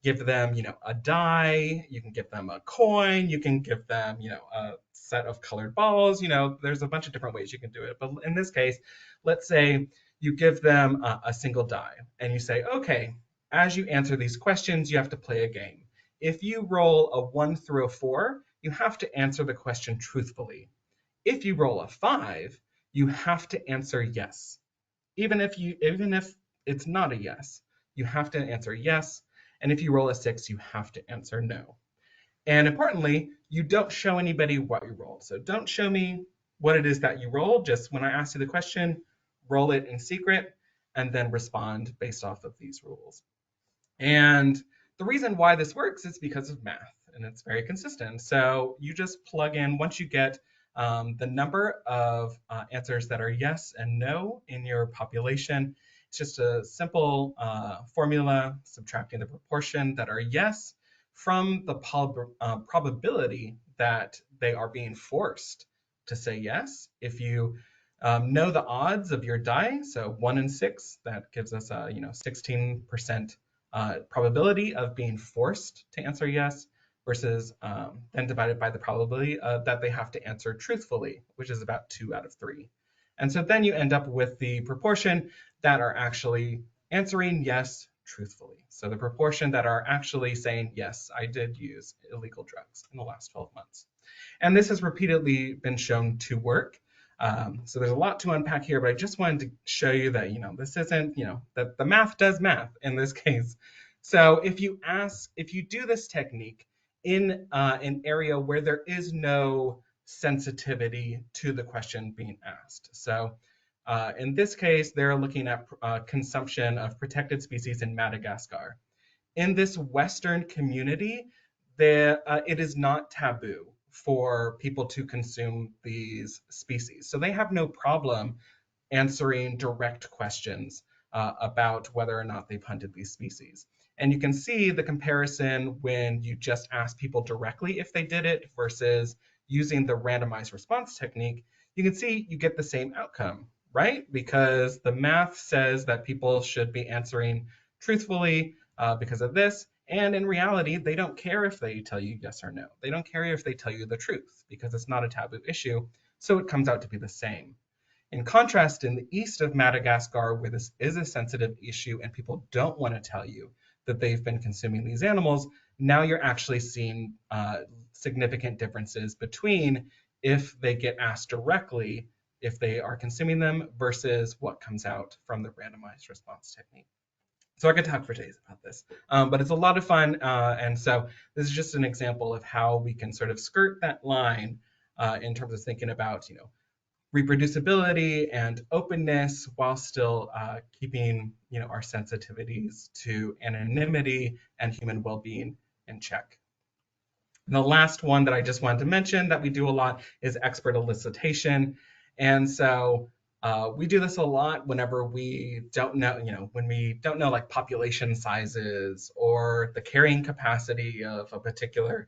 give them, a die, you can give them a coin, you can give them, a set of colored balls, there's a bunch of different ways you can do it. But in this case, let's say you give them a single die and you say, okay, as you answer these questions, you have to play a game. If you roll a 1 through a 4, you have to answer the question truthfully. If you roll a 5, you have to answer yes. Even if it's not a yes, you have to answer yes. And if you roll a 6, you have to answer no. And importantly, you don't show anybody what you rolled. So don't show me what it is that you rolled. Just when I ask you the question, roll it in secret and then respond based off of these rules. And the reason why this works is because of math, and it's very consistent. So you just plug in, once you get the number of answers that are yes and no in your population, it's just a simple formula subtracting the proportion that are yes from the probability that they are being forced to say yes. If you know the odds of your die, so 1 in 6, that gives us a 16% probability of being forced to answer yes, versus then divided by the probability that they have to answer truthfully, which is about 2 out of 3. And so then you end up with the proportion that are actually answering yes truthfully. So the proportion that are actually saying, yes, I did use illegal drugs in the last 12 months. And this has repeatedly been shown to work. So there's a lot to unpack here, but I just wanted to show you that, this isn't, that the math does math in this case. So if you do this technique in an area where there is no sensitivity to the question being asked. So in this case, they're looking at consumption of protected species in Madagascar. In this Western community, it is not taboo for people to consume these species. So they have no problem answering direct questions about whether or not they've hunted these species. And you can see the comparison when you just ask people directly if they did it versus using the randomized response technique. You can see you get the same outcome, right? Because the math says that people should be answering truthfully because of this. And in reality, they don't care if they tell you yes or no. They don't care if they tell you the truth because it's not a taboo issue. So it comes out to be the same. In contrast, in the east of Madagascar, where this is a sensitive issue and people don't want to tell you that they've been consuming these animals, now you're actually seeing significant differences between if they get asked directly if they are consuming them versus what comes out from the randomized response technique. So I could talk for days about this, but it's a lot of fun. And so this is just an example of how we can sort of skirt that line in terms of thinking about, reproducibility and openness while still keeping, our sensitivities to anonymity and human well-being in check. And the last one that I just wanted to mention that we do a lot is expert elicitation. And so we do this a lot whenever we don't know, when we don't know like population sizes or the carrying capacity of a particular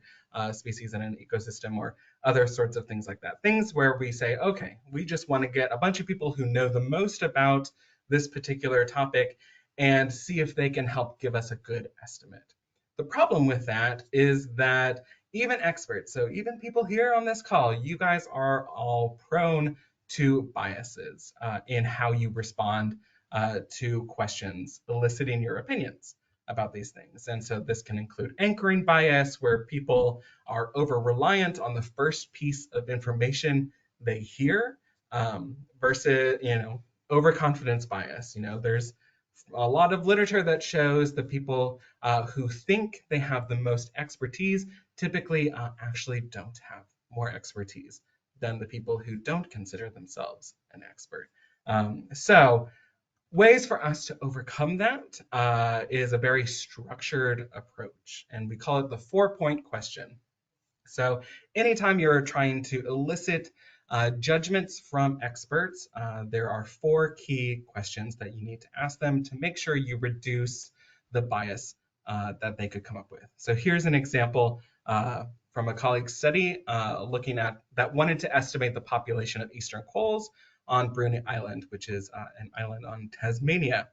species in an ecosystem or other sorts of things like that. Things where we say, okay, we just want to get a bunch of people who know the most about this particular topic and see if they can help give us a good estimate. The problem with that is that even experts, so even people here on this call, you guys are all prone to biases in how you respond to questions eliciting your opinions about these things. And so this can include anchoring bias, where people are over-reliant on the first piece of information they hear versus, overconfidence bias. There's a lot of literature that shows the people who think they have the most expertise typically actually don't have more expertise than the people who don't consider themselves an expert. So ways for us to overcome that is a very structured approach, and we call it the 4-point question. So anytime you're trying to elicit judgments from experts, there are 4 key questions that you need to ask them to make sure you reduce the bias that they could come up with. So here's an example from a colleague's study looking at that wanted to estimate the population of eastern quolls on Bruny Island, which is an island on Tasmania.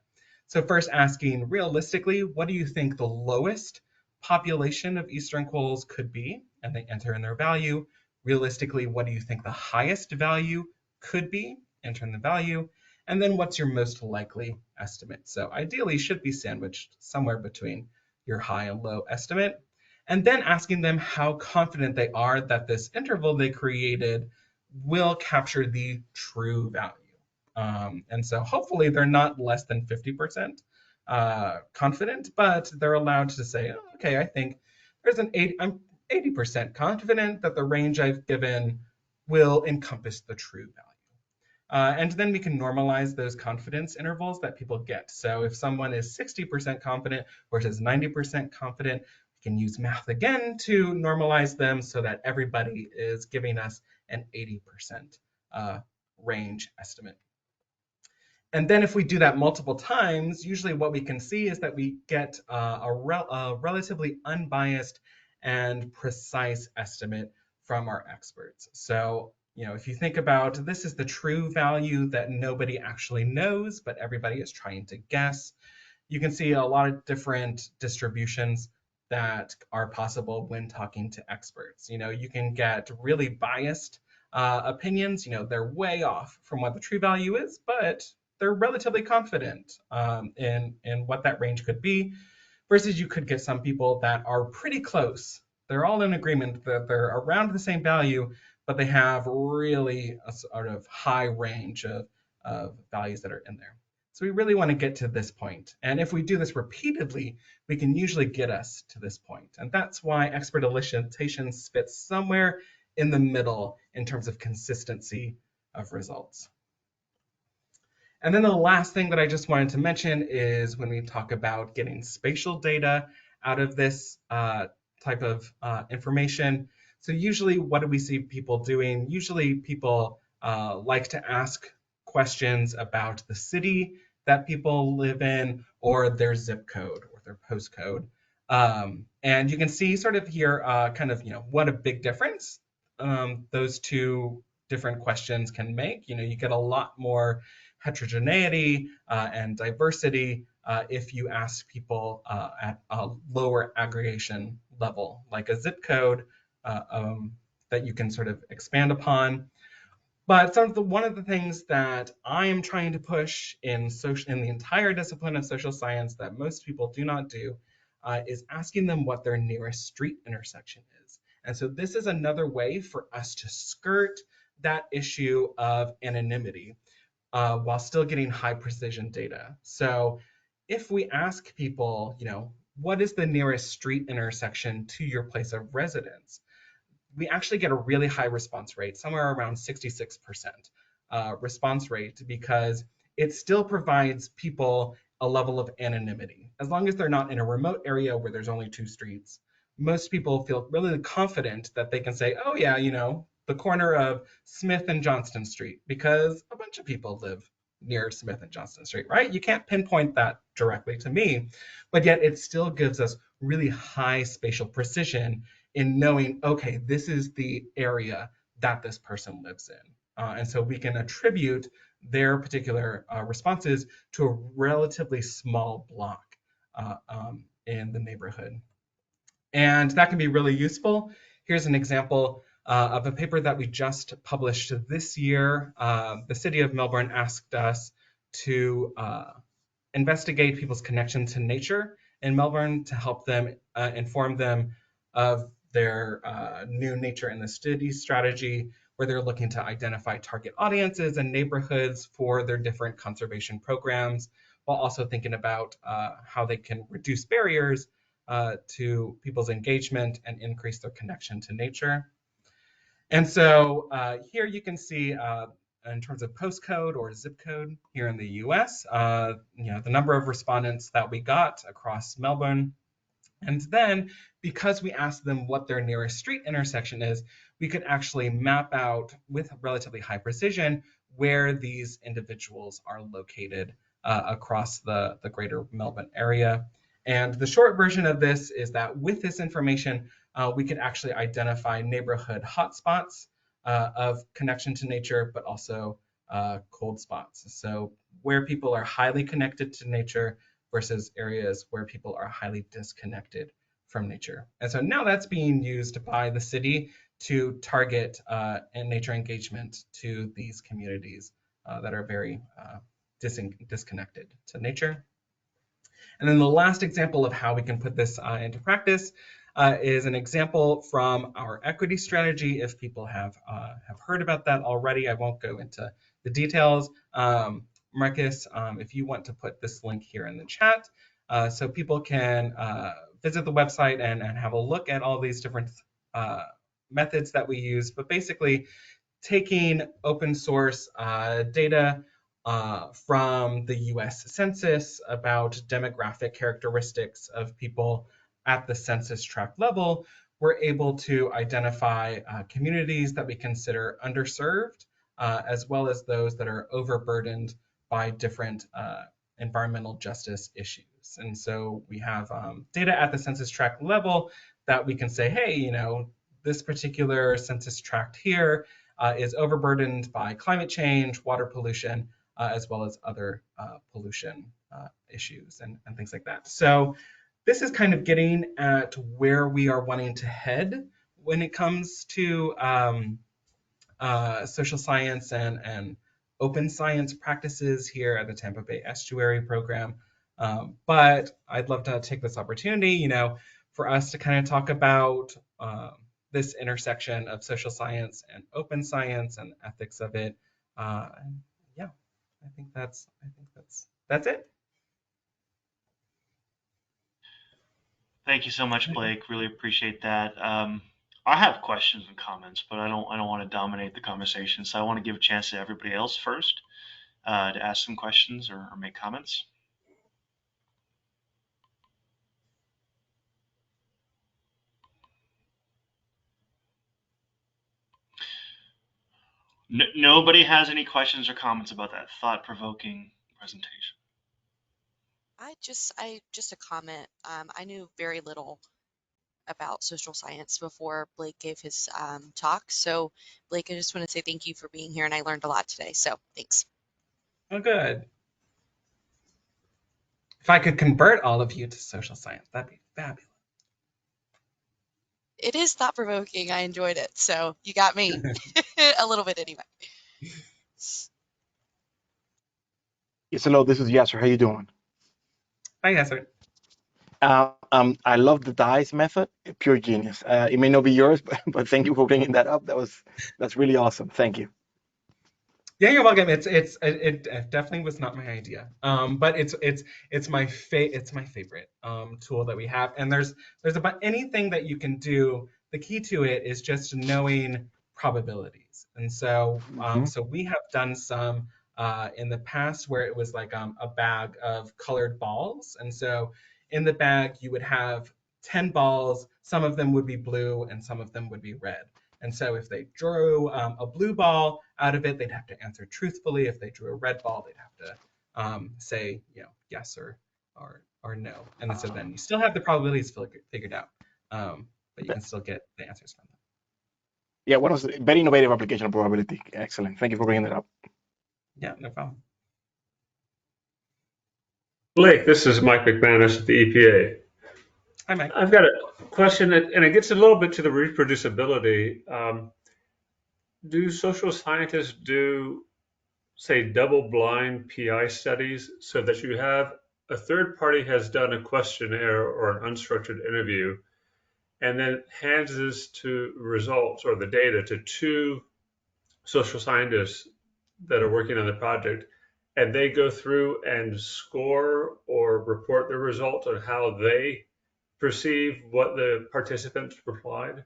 So first asking, realistically, what do you think the lowest population of eastern quolls could be? And they enter in their value. Realistically, what do you think the highest value could be? Enter in the value. And then what's your most likely estimate? So ideally should be sandwiched somewhere between your high and low estimate. And then asking them how confident they are that this interval they created will capture the true value. And so hopefully they're not less than 50% confident, but they're allowed to say, oh, okay, I think there's I'm 80% confident that the range I've given will encompass the true value. And then we can normalize those confidence intervals that people get. So if someone is 60% confident versus 90% confident, we can use math again to normalize them so that everybody is giving us an 80% range estimate. And then if we do that multiple times, usually what we can see is that we get a relatively unbiased and precise estimate from our experts. So, if you think about this is the true value that nobody actually knows, but everybody is trying to guess, you can see a lot of different distributions that are possible when talking to experts. You can get really biased opinions, they're way off from what the true value is, but they're relatively confident in what that range could be, versus you could get some people that are pretty close. They're all in agreement that they're around the same value, but they have really a sort of high range of values that are in there. So we really want to get to this point. And if we do this repeatedly, we can usually get us to this point. And that's why expert elicitation fits somewhere in the middle in terms of consistency of results. And then the last thing that I just wanted to mention is when we talk about getting spatial data out of this type of information. So usually what do we see people doing? Usually people like to ask questions about the city that people live in or their zip code or with their postcode. And you can see sort of here kind of, what a big difference those two different questions can make. You get a lot more heterogeneity and diversity if you ask people at a lower aggregation level, like a zip code that you can sort of expand upon. But one of the things that I am trying to push in the entire discipline of social science that most people do not do is asking them what their nearest street intersection is. And so this is another way for us to skirt that issue of anonymity while still getting high precision data. So if we ask people, what is the nearest street intersection to your place of residence? We actually get a really high response rate, somewhere around 66% response rate, because it still provides people a level of anonymity. As long as they're not in a remote area where there's only 2 streets, most people feel really confident that they can say, oh yeah, the corner of Smith and Johnston Street, because a bunch of people live near Smith and Johnston Street, right? You can't pinpoint that directly to me, but yet it still gives us really high spatial precision in knowing, okay, this is the area that this person lives in. And so we can attribute their particular responses to a relatively small block in the neighborhood. And that can be really useful. Here's an example of a paper that we just published this year. The city of Melbourne asked us to investigate people's connection to nature in Melbourne to help them inform them of their new nature in the city strategy, where they're looking to identify target audiences and neighborhoods for their different conservation programs, while also thinking about how they can reduce barriers to people's engagement and increase their connection to nature. And so here you can see in terms of postcode or zip code here in the US, the number of respondents that we got across Melbourne. And then because we asked them what their nearest street intersection is, we could actually map out with relatively high precision where these individuals are located across the greater Melbourne area. And the short version of this is that with this information, we could actually identify neighborhood hotspots of connection to nature, but also cold spots. So where people are highly connected to nature versus areas where people are highly disconnected from nature. And so now that's being used by the city to target nature engagement to these communities that are very disconnected to nature. And then the last example of how we can put this into practice is an example from our equity strategy. If people have heard about that already, I won't go into the details. Marcus, if you want to put this link here in the chat so people can visit the website and have a look at all these different methods that we use, but basically taking open source data from the US Census about demographic characteristics of people at the census tract level, we're able to identify communities that we consider underserved, as well as those that are overburdened by different environmental justice issues. And so we have data at the census tract level that we can say, hey, this particular census tract here is overburdened by climate change, water pollution, as well as other pollution issues and things like that. So this is kind of getting at where we are wanting to head when it comes to social science and open science practices here at the Tampa Bay Estuary program. But I'd love to take this opportunity, for us to kind of talk about this intersection of social science and open science and ethics of it. And yeah, I think that's it. Thank you so much, Blake. Really appreciate that. I have questions and comments, but I don't want to dominate the conversation. So I want to give a chance to everybody else first to ask some questions or make comments. Nobody has any questions or comments about that thought-provoking presentation. I just a comment. I knew very little about social science before Blake gave his talk. So, Blake, I just want to say thank you for being here, and I learned a lot today. So, thanks. Oh, good. If I could convert all of you to social science, that'd be fabulous. It is thought provoking. I enjoyed it. So, you got me a little bit anyway. Yes, hello, this is Yasser. How you doing? Hi, Yasser. I love the dice method. Pure genius. It may not be yours, but thank you for bringing that up. That's really awesome. Thank you. Yeah, you're welcome. It definitely was not my idea. But it's my favorite tool that we have. And there's about anything that you can do. The key to it is just knowing probabilities. And so so we have done some in the past where it was like a bag of colored balls. And so in the bag you would have 10 balls. Some of them would be blue and some of them would be red. And so if they drew a blue ball out of it, they'd have to answer truthfully. If they drew a red ball, they'd have to say, yes or no. And so then you still have the probabilities figured out, but you can still get the answers from them. Yeah, one was a very innovative application of probability. Excellent. Thank you for bringing that up. Yeah, no problem. Blake, this is Mike McManus at the EPA. Hi, Mike. I've got a question, and it gets a little bit to the reproducibility. Do social scientists do, say, double-blind PI studies so that you have a third party has done a questionnaire or an unstructured interview and then hands this to results or the data to two social scientists that are working on the project, and they go through and score or report the results on how they perceive what the participants replied?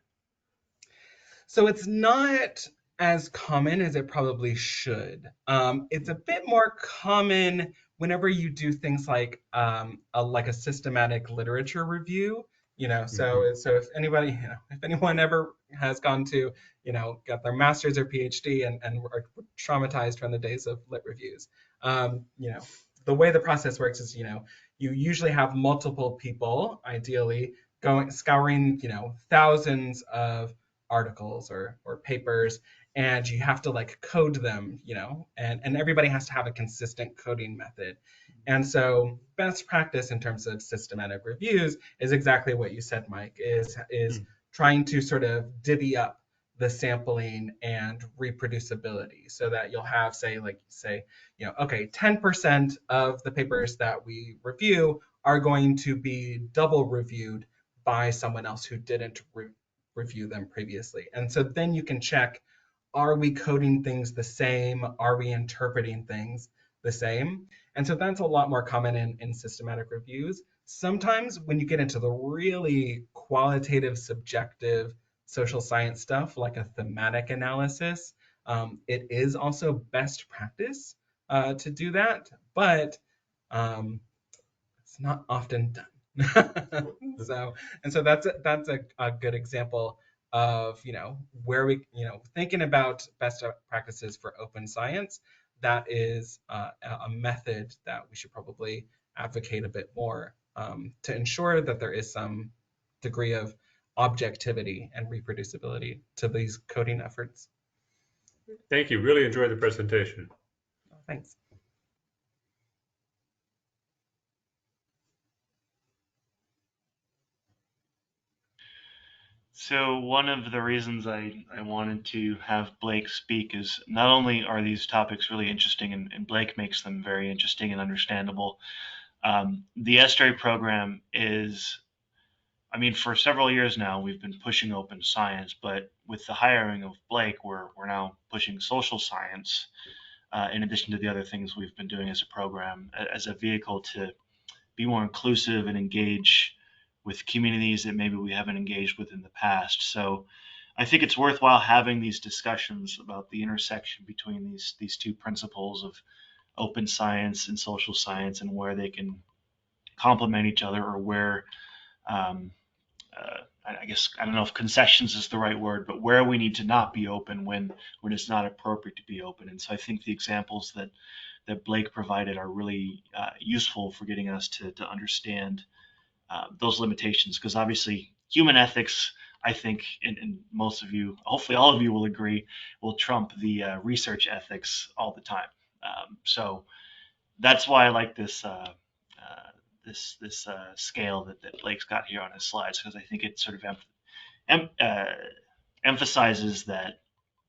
So it's not as common as it probably should. It's a bit more common whenever you do things like a systematic literature review. So if anybody, if anyone ever has gone to, got their master's or PhD and are traumatized from the days of lit reviews, the way the process works is, you usually have multiple people, ideally, scouring, thousands of articles or papers, and you have to like code them, and everybody has to have a consistent coding method. And so best practice in terms of systematic reviews is exactly what you said, Mike, is trying to sort of divvy up the sampling and reproducibility so that you'll have, say, okay, 10% of the papers that we review are going to be double reviewed by someone else who didn't review them previously. And so then you can check, are we coding things the same? Are we interpreting things the same? And so that's a lot more common in systematic reviews. Sometimes when you get into the really qualitative, subjective social science stuff, like a thematic analysis, it is also best practice to do that, but it's not often done. So that's a good example of where we thinking about best practices for open science. That is a method that we should probably advocate a bit more to ensure that there is some degree of objectivity and reproducibility to these coding efforts. Thank you. Really enjoyed the presentation. Thanks. So one of the reasons I wanted to have Blake speak is not only are these topics really interesting, and Blake makes them very interesting and understandable. The Estuary program is, for several years now, we've been pushing open science, but with the hiring of Blake, we're now pushing social science, in addition to the other things we've been doing as a program, as a vehicle to be more inclusive and engage with communities that maybe we haven't engaged with in the past. So I think it's worthwhile having these discussions about the intersection between these two principles of open science and social science, and where they can complement each other, or where I guess, I don't know if concessions is the right word, but where we need to not be open when it's not appropriate to be open. And so I think the examples that that Blake provided are really useful for getting us to understand those limitations, because obviously human ethics, I think, and most of you, hopefully all of you will agree, will trump the research ethics all the time. So that's why I like this scale that Blake's got here on his slides, because I think it sort of emphasizes that,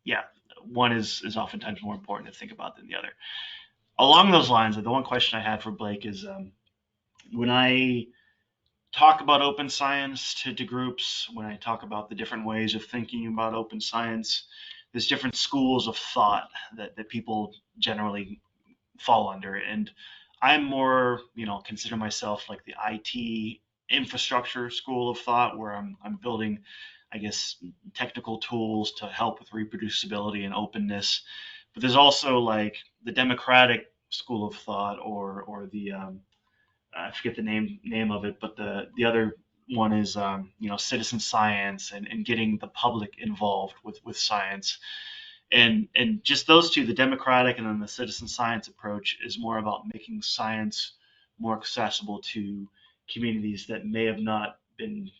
yeah, one is oftentimes more important to think about than the other. Along those lines, the one question I had for Blake is, when I talk about open science to groups, when I talk about the different ways of thinking about open science, there's different schools of thought that people generally fall under. And I'm more, consider myself like the IT infrastructure school of thought, where I'm building, I guess, technical tools to help with reproducibility and openness. But there's also like the democratic school of thought, or the I forget the name of it, but the other one is citizen science, and getting the public involved with science. And just those two, the democratic and then the citizen science approach, is more about making science more accessible to communities that may have not been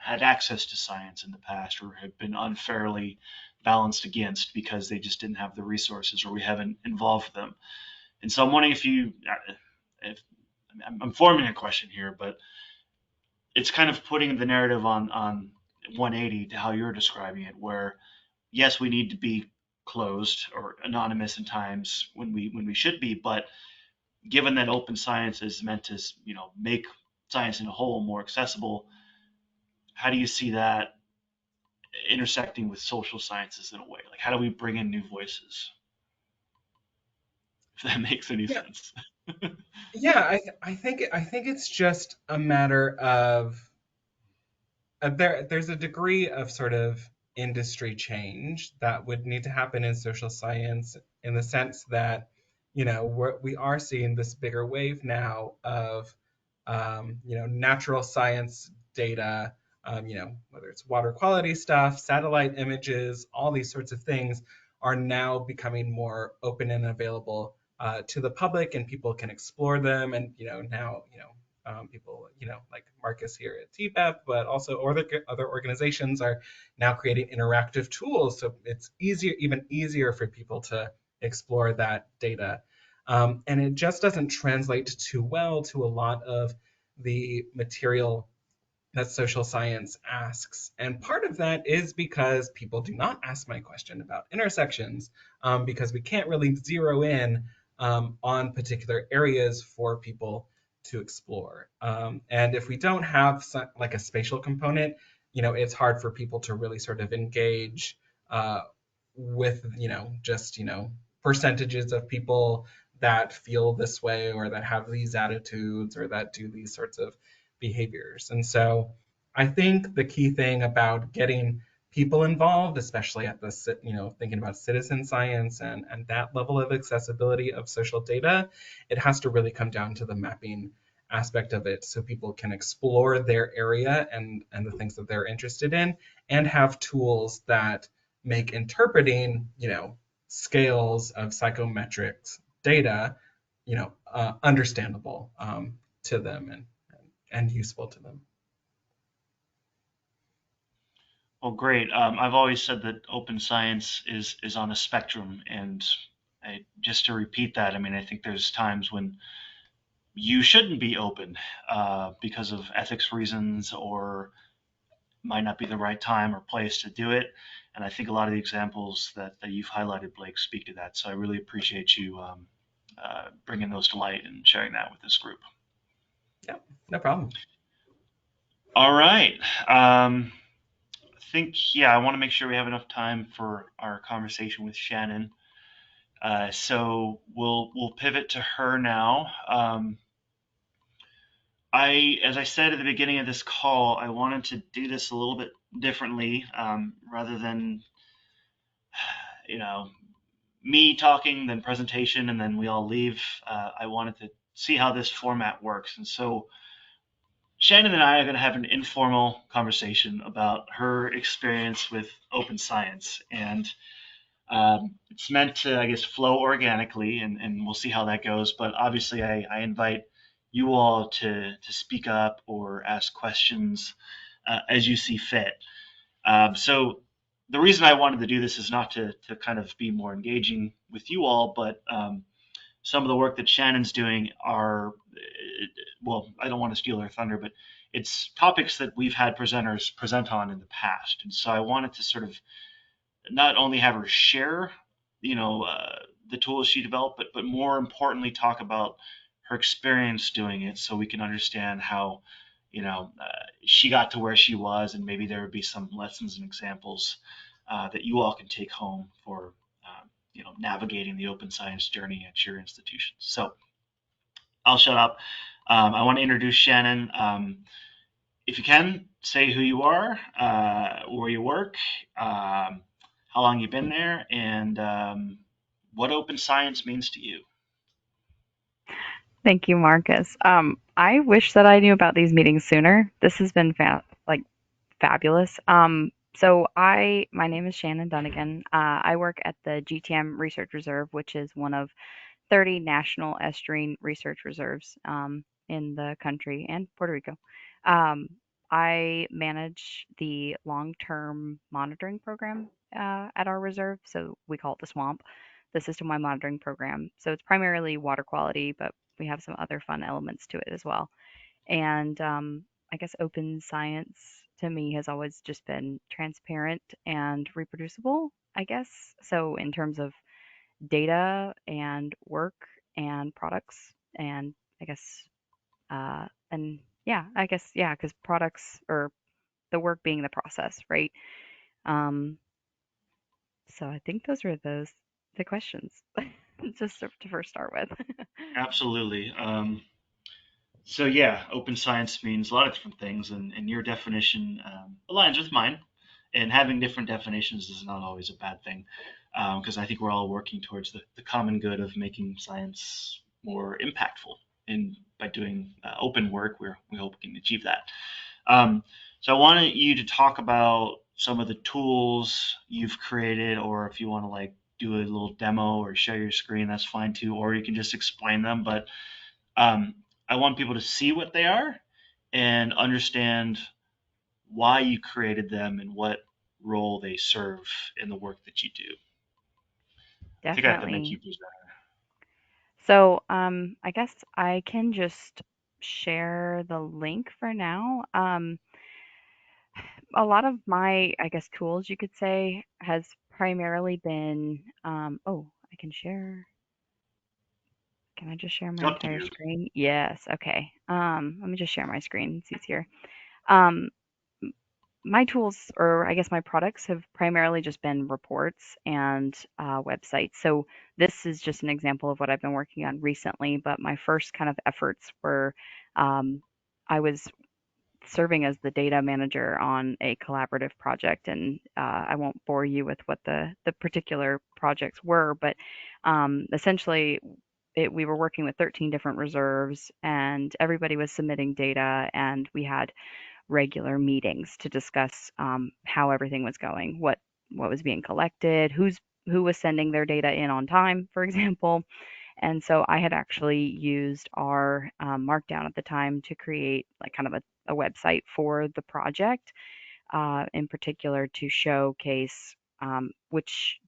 had access to science in the past, or have been unfairly balanced against because they just didn't have the resources, or we haven't involved them. And so I'm wondering if I'm forming a question here, but it's kind of putting the narrative on 180 to how you're describing it, where yes, we need to be closed or anonymous in times when we should be, but given that open science is meant to make science in a whole more accessible, how do you see that intersecting with social sciences in a way? Like, how do we bring in new voices? If that makes any sense. Yeah, I think it's just a matter of there's a degree of sort of industry change that would need to happen in social science, in the sense that we are seeing this bigger wave now of natural science data, whether it's water quality stuff, satellite images, all these sorts of things are now becoming more open and available to the public, and people can explore them. And now people like Marcus here at TPEP, but also other organizations are now creating interactive tools, so it's even easier for people to explore that data. And it just doesn't translate too well to a lot of the material that social science asks. And part of that is because people do not ask my question about intersections, because we can't really zero in on particular areas for people to explore. And if we don't have like a spatial component, it's hard for people to really sort of engage with, just, percentages of people that feel this way, or that have these attitudes, or that do these sorts of behaviors. And so I think the key thing about getting people involved, especially at the, thinking about citizen science and that level of accessibility of social data, it has to really come down to the mapping aspect of it, so people can explore their area and the things that they're interested in, and have tools that make interpreting, scales of psychometrics data, understandable to them and useful to them. Well, great. I've always said that open science is on a spectrum, and just to repeat that, I think there's times when you shouldn't be open because of ethics reasons, or might not be the right time or place to do it. And I think a lot of the examples that you've highlighted, Blake, speak to that. So I really appreciate you bringing those to light and sharing that with this group. Yeah, no problem. All right. I think, I want to make sure we have enough time for our conversation with Shannon. So we'll pivot to her now. As I said at the beginning of this call, I wanted to do this a little bit differently, rather than, me talking, then presentation, and then we all leave. I wanted to see how this format works. And so Shannon and I are going to have an informal conversation about her experience with open science. And It's meant to, I guess, flow organically, and we'll see how that goes. But obviously, I invite you all to speak up or ask questions as you see fit. So the reason I wanted to do this is not to kind of be more engaging with you all, but some of the work that Shannon's doing are, well, I don't want to steal her thunder, but it's topics that we've had presenters present on in the past. And so I wanted to sort of not only have her share, the tools she developed, but more importantly, talk about her experience doing it, so we can understand how, she got to where she was, and maybe there would be some lessons and examples that you all can take home for, navigating the open science journey at your institution. So I'll shut up. I want to introduce Shannon. If you can, say who you are, where you work, how long you've been there, and what open science means to you. Thank you, Marcus. I wish that I knew about these meetings sooner. This has been fabulous. My name is Shannon Dunnigan. I work at the GTM Research Reserve, which is one of 30 national estuarine research reserves in the country and Puerto Rico. I manage the long-term monitoring program at our reserve, so we call it the SWAMP, the System-Wide Monitoring Program. So it's primarily water quality, but we have some other fun elements to it as well. And I guess open science to me has always just been transparent and reproducible, I guess. So in terms of data and work and products, and I guess and yeah, I guess yeah, because products or the work being the process, right? Um, so I think those were the questions, just to first start with. Absolutely. So yeah, open science means a lot of different things, and your definition aligns with mine. And having different definitions is not always a bad thing, because I think we're all working towards the common good of making science more impactful. And by doing open work, we hope we can achieve that. So I wanted you to talk about some of the tools you've created, or if you want to do a little demo or share your screen, that's fine too, or you can just explain them. But I want people to see what they are and understand why you created them and what role they serve in the work that you do. I think I have to make you Definitely. presenter. So I guess I can just share the link for now. A lot of my, I guess, tools you could say has primarily been, oh, I can share. Can I just share my Up to entire you. screen? Yes. Okay. Let me just share my screen. It's easier. Um, my tools, or I guess my products, have primarily just been reports and websites. So this is just an example of what I've been working on recently. But my first kind of efforts were, I was serving as the data manager on a collaborative project, and I won't bore you with what the particular projects were, but essentially we were working with 13 different reserves, and everybody was submitting data, and we had regular meetings to discuss how everything was going, what was being collected, who was sending their data in on time, for example. And so I had actually used our Markdown at the time to create like kind of a website for the project, in particular to showcase which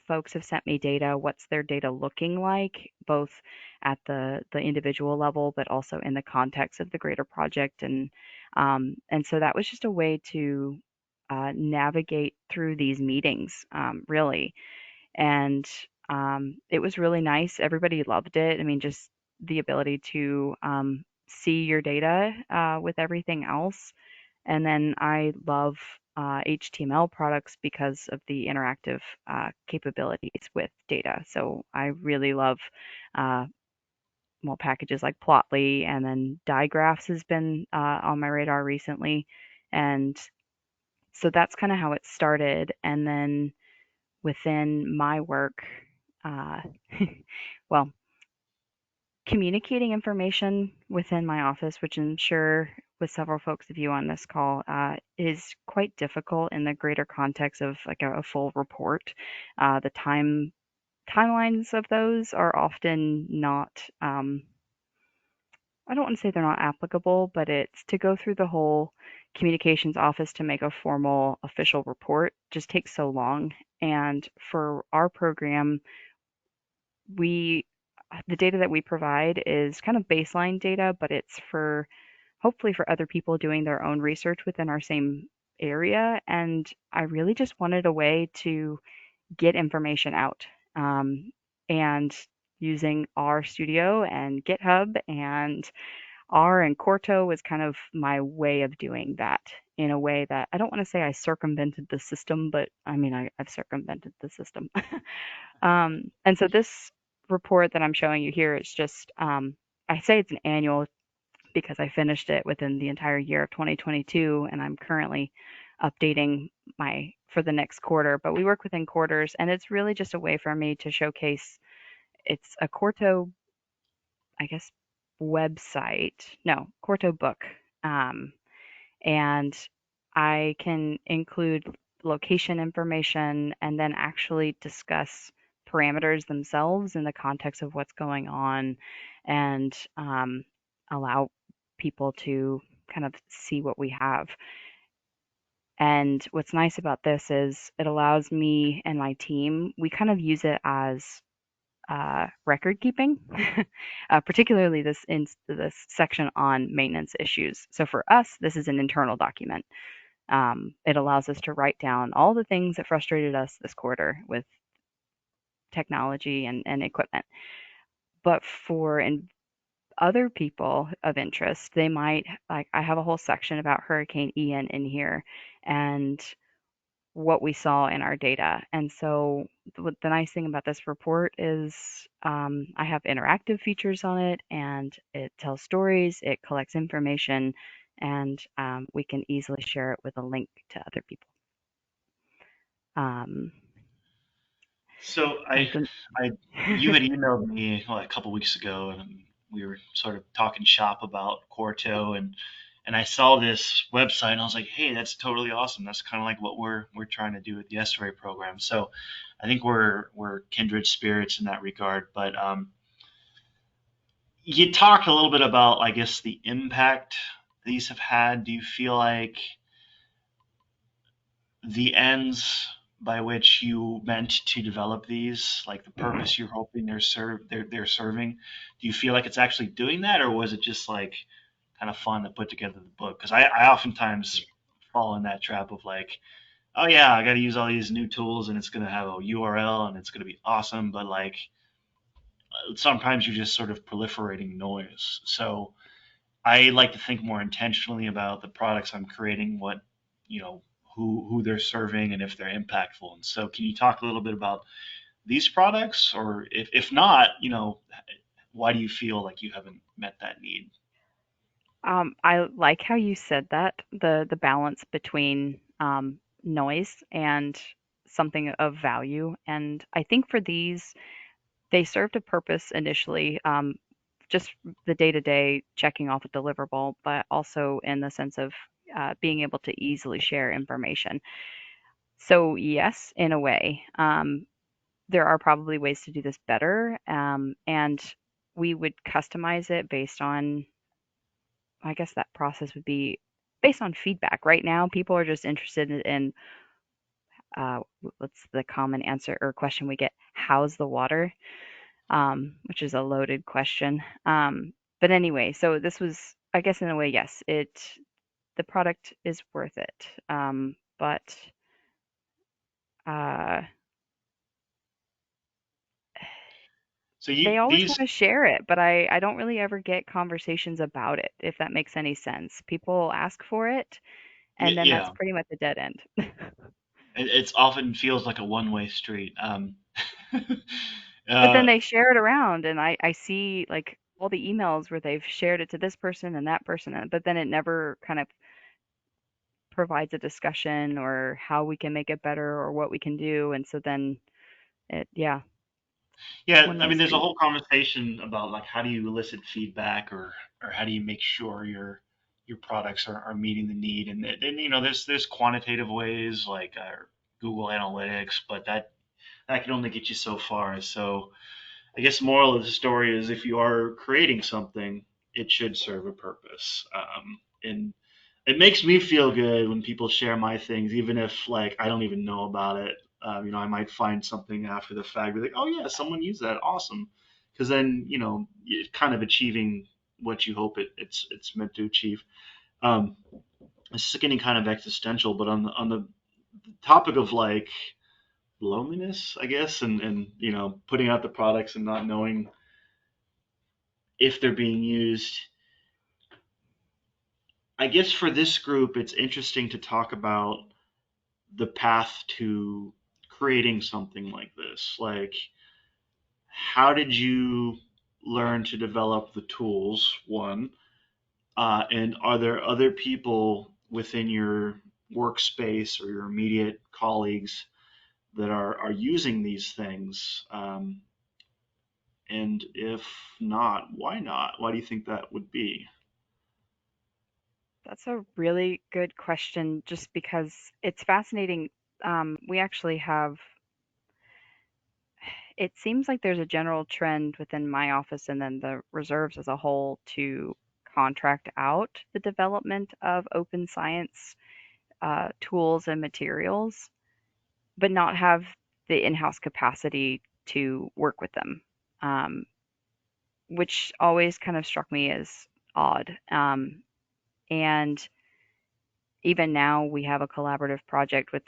folks have sent me data, what's their data looking like, both at the individual level, but also in the context of the greater project. And so that was just a way to navigate through these meetings, really. And it was really nice. Everybody loved it. I mean, just the ability to see your data with everything else. And then I love HTML products because of the interactive capabilities with data. So I really love uh, packages like Plotly, and then digraphs has been on my radar recently. And so that's kind of how it started. And then within my work, uh, well, communicating information within my office, which I'm sure with several folks of you on this call is quite difficult in the greater context of like a full report. The timelines of those are often not, I don't want to say they're not applicable, but it's to go through the whole communications office to make a formal official report just takes so long. And for our program, we the data that we provide is kind of baseline data, but it's for hopefully for other people doing their own research within our same area. And I really just wanted a way to get information out. And using R Studio and GitHub and R and Corto was kind of my way of doing that in a way that I don't want to say I circumvented the system, but I mean, I've circumvented the system. And so this report that I'm showing you here is just, I say it's an annual because I finished it within the entire year of 2022, and I'm currently updating my for the next quarter. But we work within quarters, and it's really just a way for me to showcase. It's a Corto, I guess, website. No, Corto book. Um, and I can include location information and then actually discuss parameters themselves in the context of what's going on and allow people to kind of see what we have. And what's nice about this is it allows me and my team, we kind of use it as record keeping, particularly this section on maintenance issues. So for us, this is an internal document. It allows us to write down all the things that frustrated us this quarter with technology and equipment. But for other people of interest, they might, like, I have a whole section about Hurricane Ian in here and what we saw in our data. And so the nice thing about this report is I have interactive features on it and it tells stories, it collects information, and we can easily share it with a link to other people. So you had emailed me a couple weeks ago, and we were sort of talking shop about Quarto, and I saw this website, and I was like, hey, that's totally awesome. That's kind of like what we're trying to do with the Estuary program. So I think we're kindred spirits in that regard. But you talked a little bit about, I guess, the impact these have had. Do you feel like the ends by which you meant to develop these, like the purpose you're hoping they're serving, do you feel like it's actually doing that, or was it just like kind of fun to put together the book? Because I oftentimes fall in that trap of like, oh yeah, I got to use all these new tools and it's going to have a URL and it's going to be awesome, but like sometimes you're just sort of proliferating noise. So I like to think more intentionally about the products I'm creating, what, you know, who they're serving and if they're impactful. And so can you talk a little bit about these products, or if not, you know, why do you feel like you haven't met that need? I like how you said that, the balance between noise and something of value. And I think for these, they served a purpose initially, just the day-to-day checking off a deliverable, but also in the sense of being able to easily share information. So yes, in a way, there are probably ways to do this better, and we would customize it based on, I guess that process would be based on feedback. Right now, people are just interested in what's the common answer or question we get? How's the water? Which is a loaded question. But anyway, so this was, I guess, in a way, yes, the product is worth it. But So they always these, want to share it, but I don't really ever get conversations about it, if that makes any sense. People ask for it, and then that's yeah, pretty much a dead end. it's often feels like a one-way street. But then uh, they share it around, and I see like all the emails where they've shared it to this person and that person, but then it never kind of provides a discussion or how we can make it better or what we can do. And so then yeah, Yeah, when I they mean, there's a speak. whole conversation about like how do you elicit feedback or how do you make sure your products are meeting the need, and then there's quantitative ways like Google Analytics, but that can only get you so far. So I guess moral of the story is if you are creating something, it should serve a purpose. And it makes me feel good when people share my things, even if like I don't even know about it. I might find something after the fact, be like, oh yeah, someone used that, awesome. Because then it's kind of achieving what you hope it's meant to achieve. Um, it's getting kind of existential, but on the topic of like loneliness, I guess, and putting out the products and not knowing if they're being used. I guess for this group, it's interesting to talk about the path to creating something like this. Like, how did you learn to develop the tools? One, and are there other people within your workspace or your immediate colleagues that are using these things? And if not, why not? Why do you think that would be? That's a really good question, just because it's fascinating. We actually have, it seems like there's a general trend within my office and then the reserves as a whole to contract out the development of open science tools and materials, but not have the in-house capacity to work with them, um, which always kind of struck me as odd. And even now, we have a collaborative project with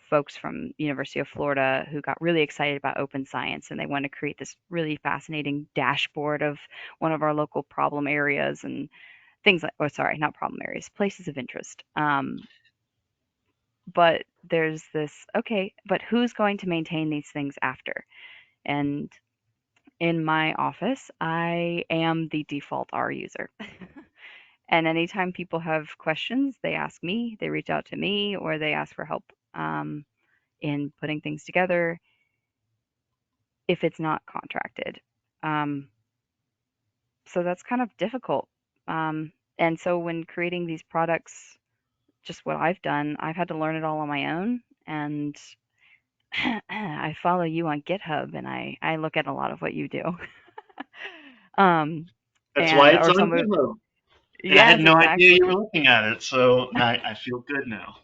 folks from University of Florida who got really excited about open science, and they want to create this really fascinating dashboard of one of our local problem areas and things like, oh, sorry, not problem areas, places of interest. But there's this, okay, but who's going to maintain these things after? And in my office, I am the default R user. And anytime people have questions, they ask me, they reach out to me, or they ask for help um, in putting things together if it's not contracted. Um, so that's kind of difficult. And so when creating these products, just what I've done, I've had to learn it all on my own. And I follow you on GitHub, and I look at a lot of what you do. um, That's why and it's or on some of, GitHub. And I had yes, no idea you exactly. were looking at it, so I feel good now.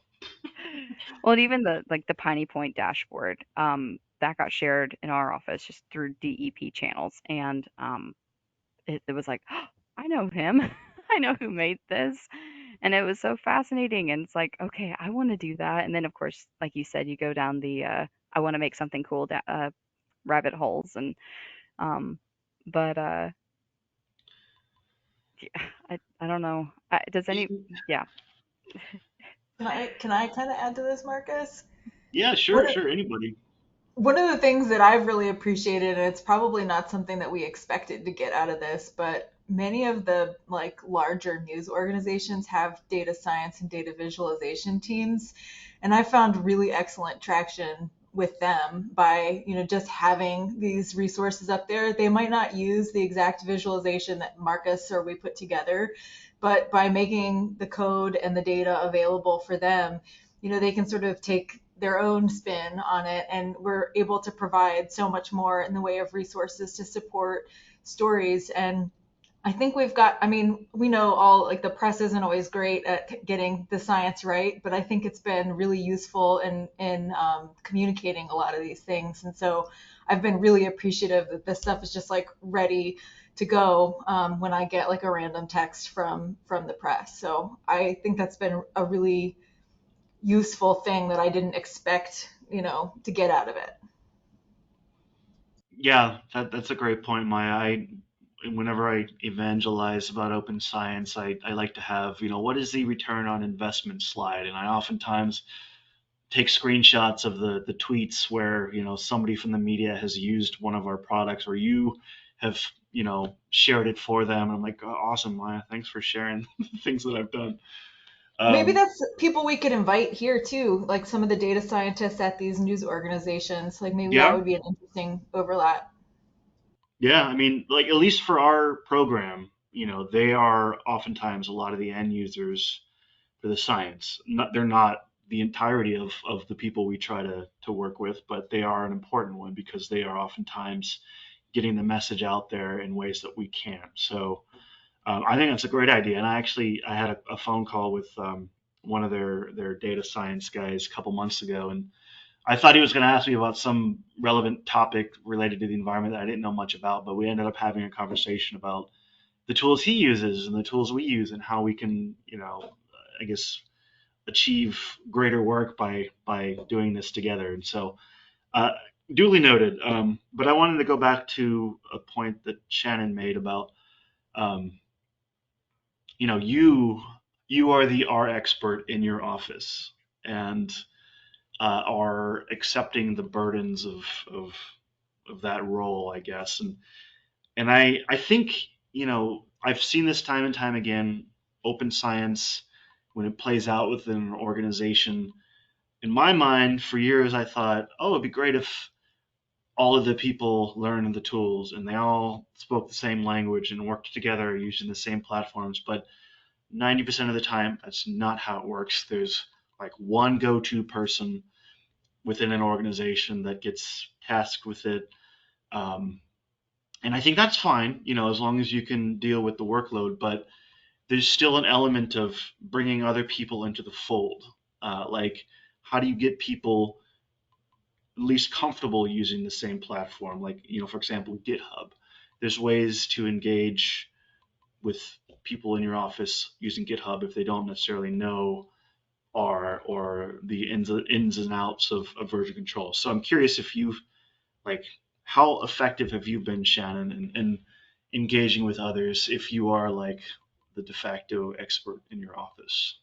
Well, and even the like the Piney Point dashboard, that got shared in our office just through DEP channels, and it was like, oh, I know him, I know who made this, and it was so fascinating. And it's like, okay, I want to do that. And then, of course, like you said, you go down the I want to make something cool rabbit holes, and um, but yeah, I don't know. Does any yeah. Can I kind of add to this, Marcus? Yeah, One sure, of, sure. Anybody. one of the things that I've really appreciated, and it's probably not something that we expected to get out of this, but many of the like larger news organizations have data science and data visualization teams, and I found really excellent traction with them by just having these resources up there. They might not use the exact visualization that Marcus or we put together, but by making the code and the data available for them, they can sort of take their own spin on it, and we're able to provide so much more in the way of resources to support stories. And I think we know all, like, the press isn't always great at getting the science right, but I think it's been really useful in communicating a lot of these things. And so I've been really appreciative that this stuff is just like ready to go when I get like a random text from the press. So I think that's been a really useful thing that I didn't expect, to get out of it. Yeah, that's a great point, Maya. Whenever I evangelize about open science, I like to have, what is the return on investment slide? And I oftentimes take screenshots of the tweets where, somebody from the media has used one of our products or you have, shared it for them. And I'm like, oh, awesome, Maya. Thanks for sharing the things that I've done. Maybe Um, that's people we could invite here too, like some of the data scientists at these news organizations. Like maybe that yeah, would be an interesting overlap. Yeah, I mean, like at least for our program, they are oftentimes a lot of the end users for the science. They're not the entirety of the people we try to work with, but they are an important one because they are oftentimes getting the message out there in ways that we can't. So I think that's a great idea. And I had a phone call with one of their data science guys a couple months ago, and I thought he was going to ask me about some relevant topic related to the environment that I didn't know much about, but we ended up having a conversation about the tools he uses and the tools we use and how we can, I guess, achieve greater work by doing this together. And so, uh, duly noted. But I wanted to go back to a point that Shannon made about, um, you are the R expert in your office, and are accepting the burdens of of that role, I guess. And I think, I've seen this time and time again, open science, when it plays out within an organization. In my mind, for years, I thought, oh, it'd be great if all of the people learned the tools and they all spoke the same language and worked together using the same platforms. But 90% of the time, that's not how it works. There's like one go-to person within an organization that gets tasked with it. Um, and I think that's fine, as long as you can deal with the workload. But there's still an element of bringing other people into the fold. Like, how do you get people at least comfortable using the same platform? Like, for example, GitHub. There's ways to engage with people in your office using GitHub if they don't necessarily know or the ins and outs of version control. So I'm curious if you've like how effective have you been, Shannon, in engaging with others if you are like the de facto expert in your office?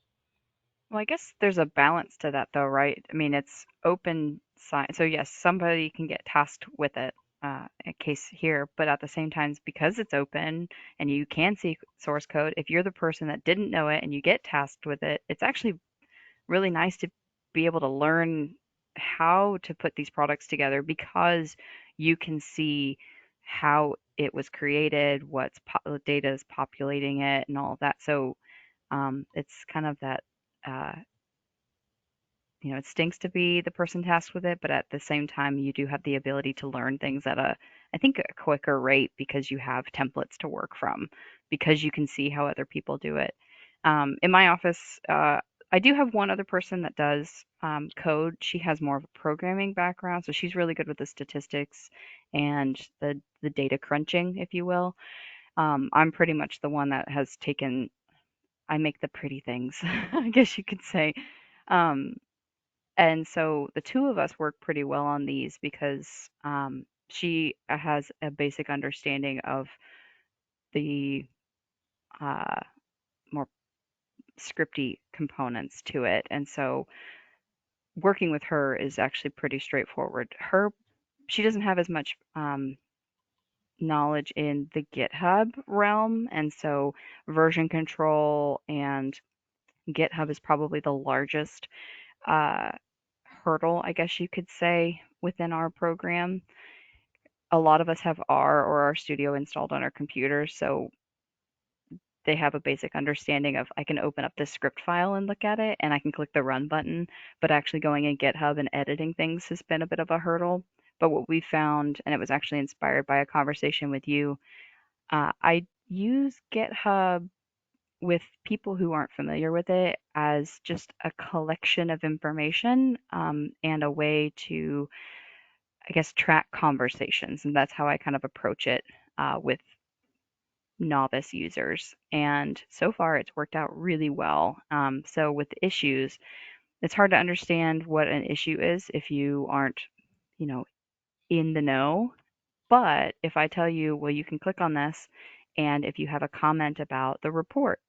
Well, I guess there's a balance to that though, right? I mean, it's open science. So yes, somebody can get tasked with it, a case here, but at the same time, because it's open and you can see source code, if you're the person that didn't know it and you get tasked with it, it's actually really nice to be able to learn how to put these products together because you can see how it was created, data is populating it, and all of that. So it's kind of that, uh, it stinks to be the person tasked with it, but at the same time, you do have the ability to learn things at I think, a quicker rate because you have templates to work from, because you can see how other people do it. In my office, I do have one other person that does code. She has more of a programming background, so she's really good with the statistics and the data crunching, if you will. I'm pretty much the one that has taken. I make the pretty things, I guess you could say. Um, and so the two of us work pretty well on these because she has a basic understanding of the uh, more scripty components to it. And so working with her is actually pretty straightforward. She doesn't have as much knowledge in the GitHub realm. And so version control and GitHub is probably the largest uh, hurdle, I guess you could say, within our program. A lot of us have R or R Studio installed on our computers, so they have a basic understanding of I can open up this script file and look at it, and I can click the run button, but actually going in GitHub and editing things has been a bit of a hurdle. But what we found, and it was actually inspired by a conversation with you, I use GitHub with people who aren't familiar with it as just a collection of information and a way to, I guess, track conversations. And that's how I kind of approach it with novice users. And so far, it's worked out really well. So with issues, it's hard to understand what an issue is if you aren't, you know, in the know. But if I tell you, well, you can click on this, and if you have a comment about the report,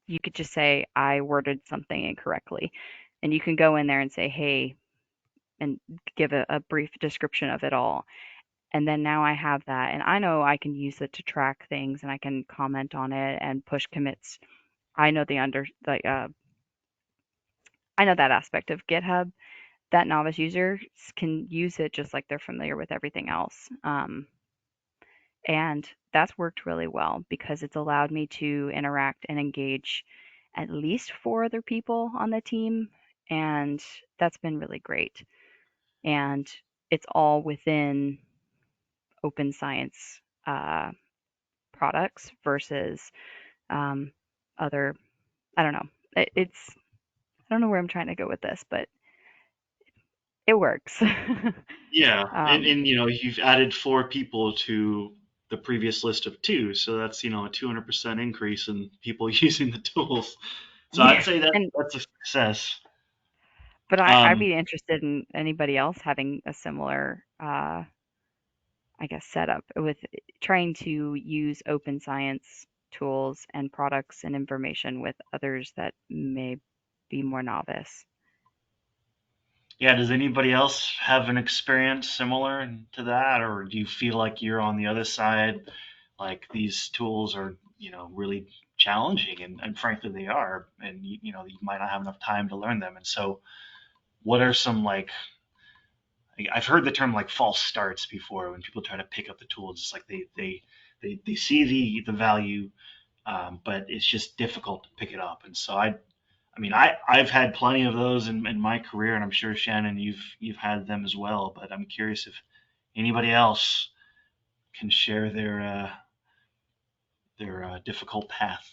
you could just say, I worded something incorrectly. And you can go in there and say, hey, and give a brief description of it all. And then now I have that, and I know I can use it to track things, and I can comment on it and push commits. I know I know that aspect of GitHub. That novice user can use it just like they're familiar with everything else. And that's worked really well because it's allowed me to interact and engage at least 4 other people on the team, and that's been really great. And it's all within open science products versus other. I don't know. It's I don't know where I'm trying to go with this, but it works. Yeah, and, um, and you've added 4 people to the previous list of 2, so that's a 200% increase in people using the tools. So I'd yeah, say that and that's a success. but I'd Um, be interested in anybody else having a similar, I guess, setup with trying to use open science tools and products and information with others that may be more novice. yeah, does anybody else have an experience similar to that, or do you feel like you're on the other side, like these tools are, really challenging, and frankly they are, and you might not have enough time to learn them, and so what are some like I've heard the term like false starts before when people try to pick up the tools. It's like they see the value, but it's just difficult to pick it up. And so I've had plenty of those in my career, and I'm sure Shannon you've had them as well. But I'm curious if anybody else can share their difficult path.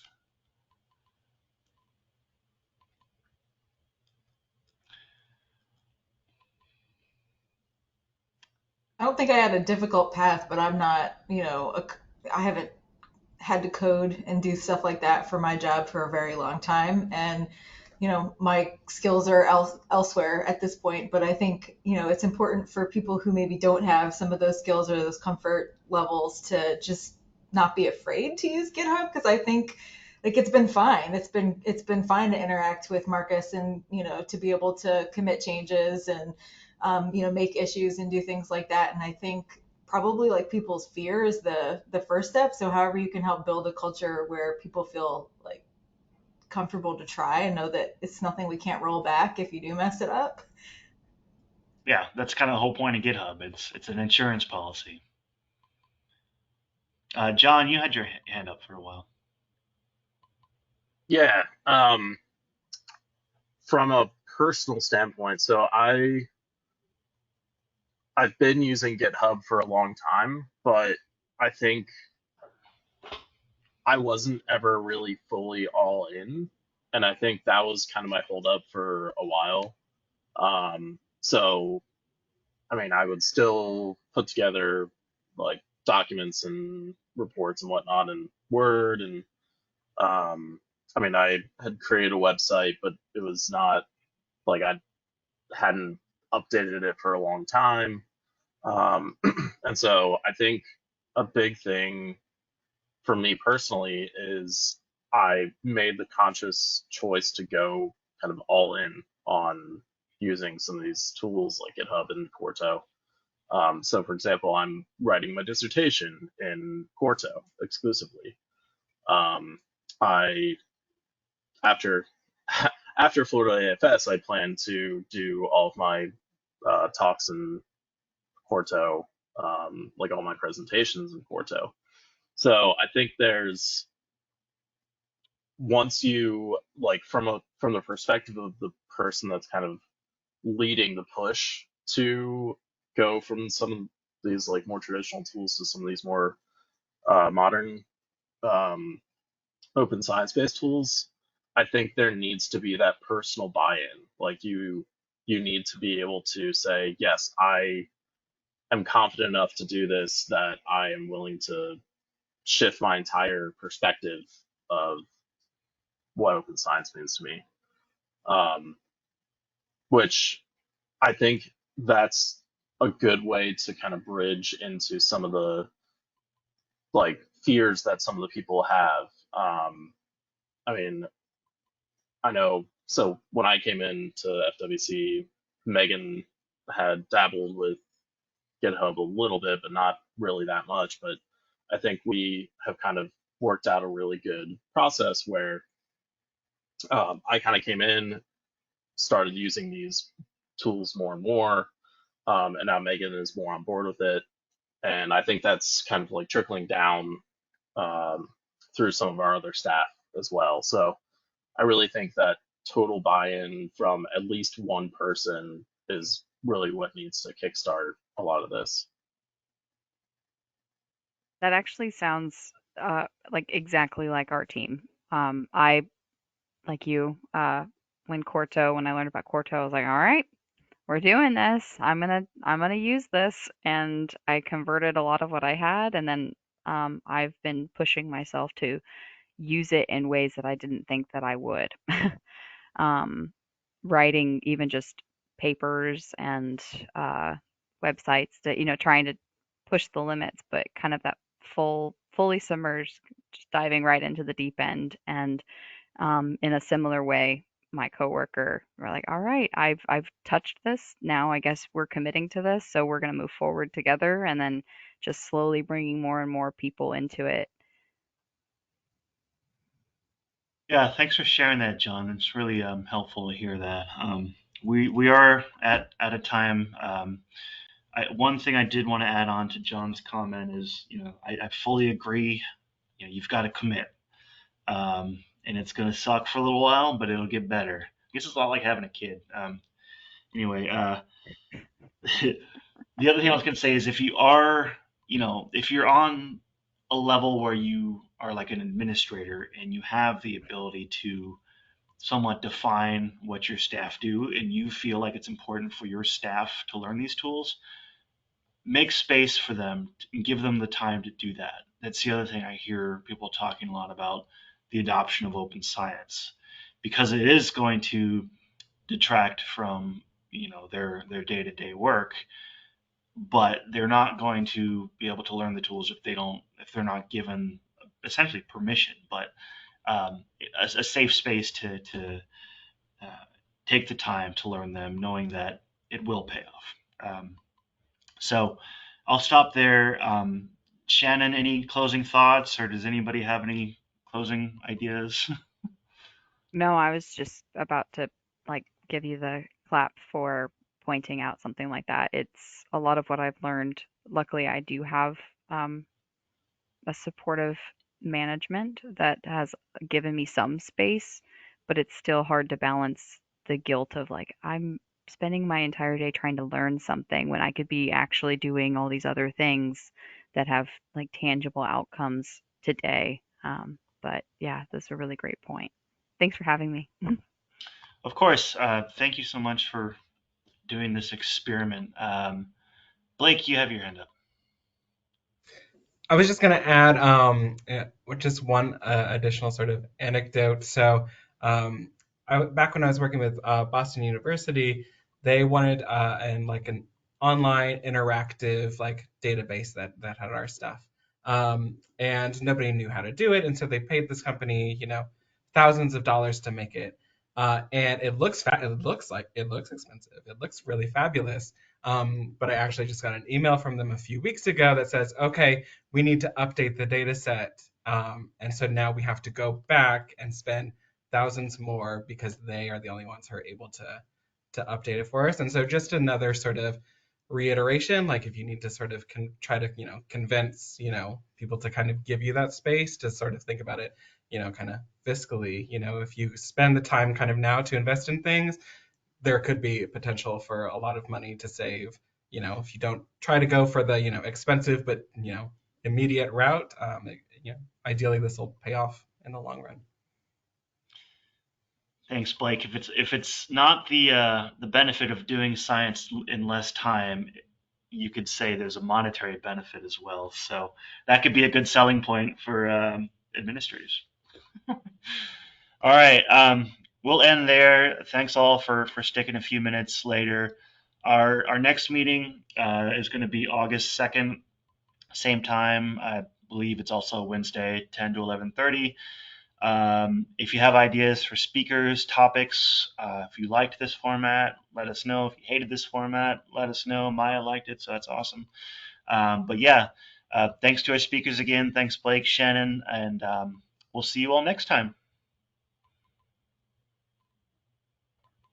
I don't think I had a difficult path, but I'm not, I haven't had to code and do stuff like that for my job for a very long time. And, my skills are elsewhere at this point. But I think, it's important for people who maybe don't have some of those skills or those comfort levels to just not be afraid to use GitHub, because I think like it's been fine. It's been fine to interact with Marcus and, to be able to commit changes and, make issues and do things like that. And I think probably like people's fear is the first step. So however you can help build a culture where people feel like comfortable to try and know that it's nothing we can't roll back if you do mess it up. Yeah, that's kind of the whole point of GitHub. It's an insurance policy. John, you had your hand up for a while. Yeah. From a personal standpoint, so I've been using GitHub for a long time, but I think I wasn't ever really fully all in, and I think that was kind of my holdup for a while. So I would still put together like documents and reports and whatnot in Word, and I had created a website, but it was not like I hadn't updated it for a long time. And so I think a big thing for me personally is I made the conscious choice to go kind of all in on using some of these tools like GitHub and Quarto. So, for example, I'm writing my dissertation in Quarto exclusively. I after after Florida AFS, I plan to do all of my talks in Quarto, like all my presentations in Quarto. So I think there's once you like from the perspective of the person that's kind of leading the push to go from some of these like more traditional tools to some of these more modern um, open science based tools, I think there needs to be that personal buy-in. Like you need to be able to say, yes, I am confident enough to do this that I am willing to shift my entire perspective of what open science means to me. Um, which I think that's a good way to kind of bridge into some of the like fears that some of the people have. I mean, I know. So when I came into FWC, Megan had dabbled with GitHub a little bit, but not really that much. But I think we have kind of worked out a really good process where I kind of came in, started using these tools more and more, and now Megan is more on board with it. And I think that's kind of like trickling down through some of our other staff as well. So I really think that total buy-in from at least one person is really what needs to kickstart a lot of this. That actually sounds like exactly like our team. I like you when I learned about Corto, I was like, all right, we're doing this. I'm gonna use this, and I converted a lot of what I had, and then I've been pushing myself to use it in ways that I didn't think that I would. um, Writing even just papers and uh, websites to, trying to push the limits, but kind of that fully submerged, just diving right into the deep end. And in a similar way, my coworker were like, "All right, I've touched this. Now I guess we're committing to this, so we're going to move forward together." And then just slowly bringing more and more people into it. Yeah, thanks for sharing that, John. It's really helpful to hear that. We are at a time. One thing I did want to add on to John's comment is, I fully agree. You've got to commit, and it's going to suck for a little while, but it'll get better. I guess it's a lot like having a kid. Anyway, the other thing I was going to say is if you're on a level where you are like an administrator and you have the ability to somewhat define what your staff do and you feel like it's important for your staff to learn these tools, make space for them and give them the time to do that. That's the other thing I hear people talking a lot about, the adoption of open science, because it is going to detract from their day-to-day work, but they're not going to be able to learn the tools if they're not given essentially permission, but a safe space to uh, take the time to learn them, knowing that it will pay off. So I'll stop there. Shannon, any closing thoughts, or does anybody have any closing ideas? No, I was just about to like give you the clap for pointing out something like that. It's a lot of what I've learned. Luckily, I do have um, a supportive management that has given me some space, but it's still hard to balance the guilt of like, I'm spending my entire day trying to learn something when I could be actually doing all these other things that have like tangible outcomes today. But yeah, that's a really great point. Thanks for having me. Of course. Thank you so much for doing this experiment. Blake, you have your hand up. I was just going to add just one additional sort of anecdote. So back when I was working with Boston University, they wanted an online interactive like database that had our stuff, and nobody knew how to do it, and so they paid this company thousands of dollars to make it, and it looks expensive. It looks really fabulous. But I actually just got an email from them a few weeks ago that says, okay, we need to update the data set. And so now we have to go back and spend thousands more because they are the only ones who are able to update it for us. And so just another sort of reiteration, like if you need to sort of try to, convince, people to kind of give you that space to sort of think about it, kind of fiscally, if you spend the time kind of now to invest in things, there could be potential for a lot of money to save, if you don't try to go for the, expensive but, immediate route. Ideally this will pay off in the long run. Thanks, Blake. If it's not the benefit of doing science in less time, you could say there's a monetary benefit as well. So that could be a good selling point for administrators. All right, we'll end there. Thanks all for sticking a few minutes later. Our next meeting is going to be August 2nd, same time. I believe it's also Wednesday, 10 to 11:30. If you have ideas for speakers, topics, if you liked this format, let us know. If you hated this format, let us know. Maya liked it, so that's awesome. But yeah, thanks to our speakers again. Thanks, Blake, Shannon, and we'll see you all next time.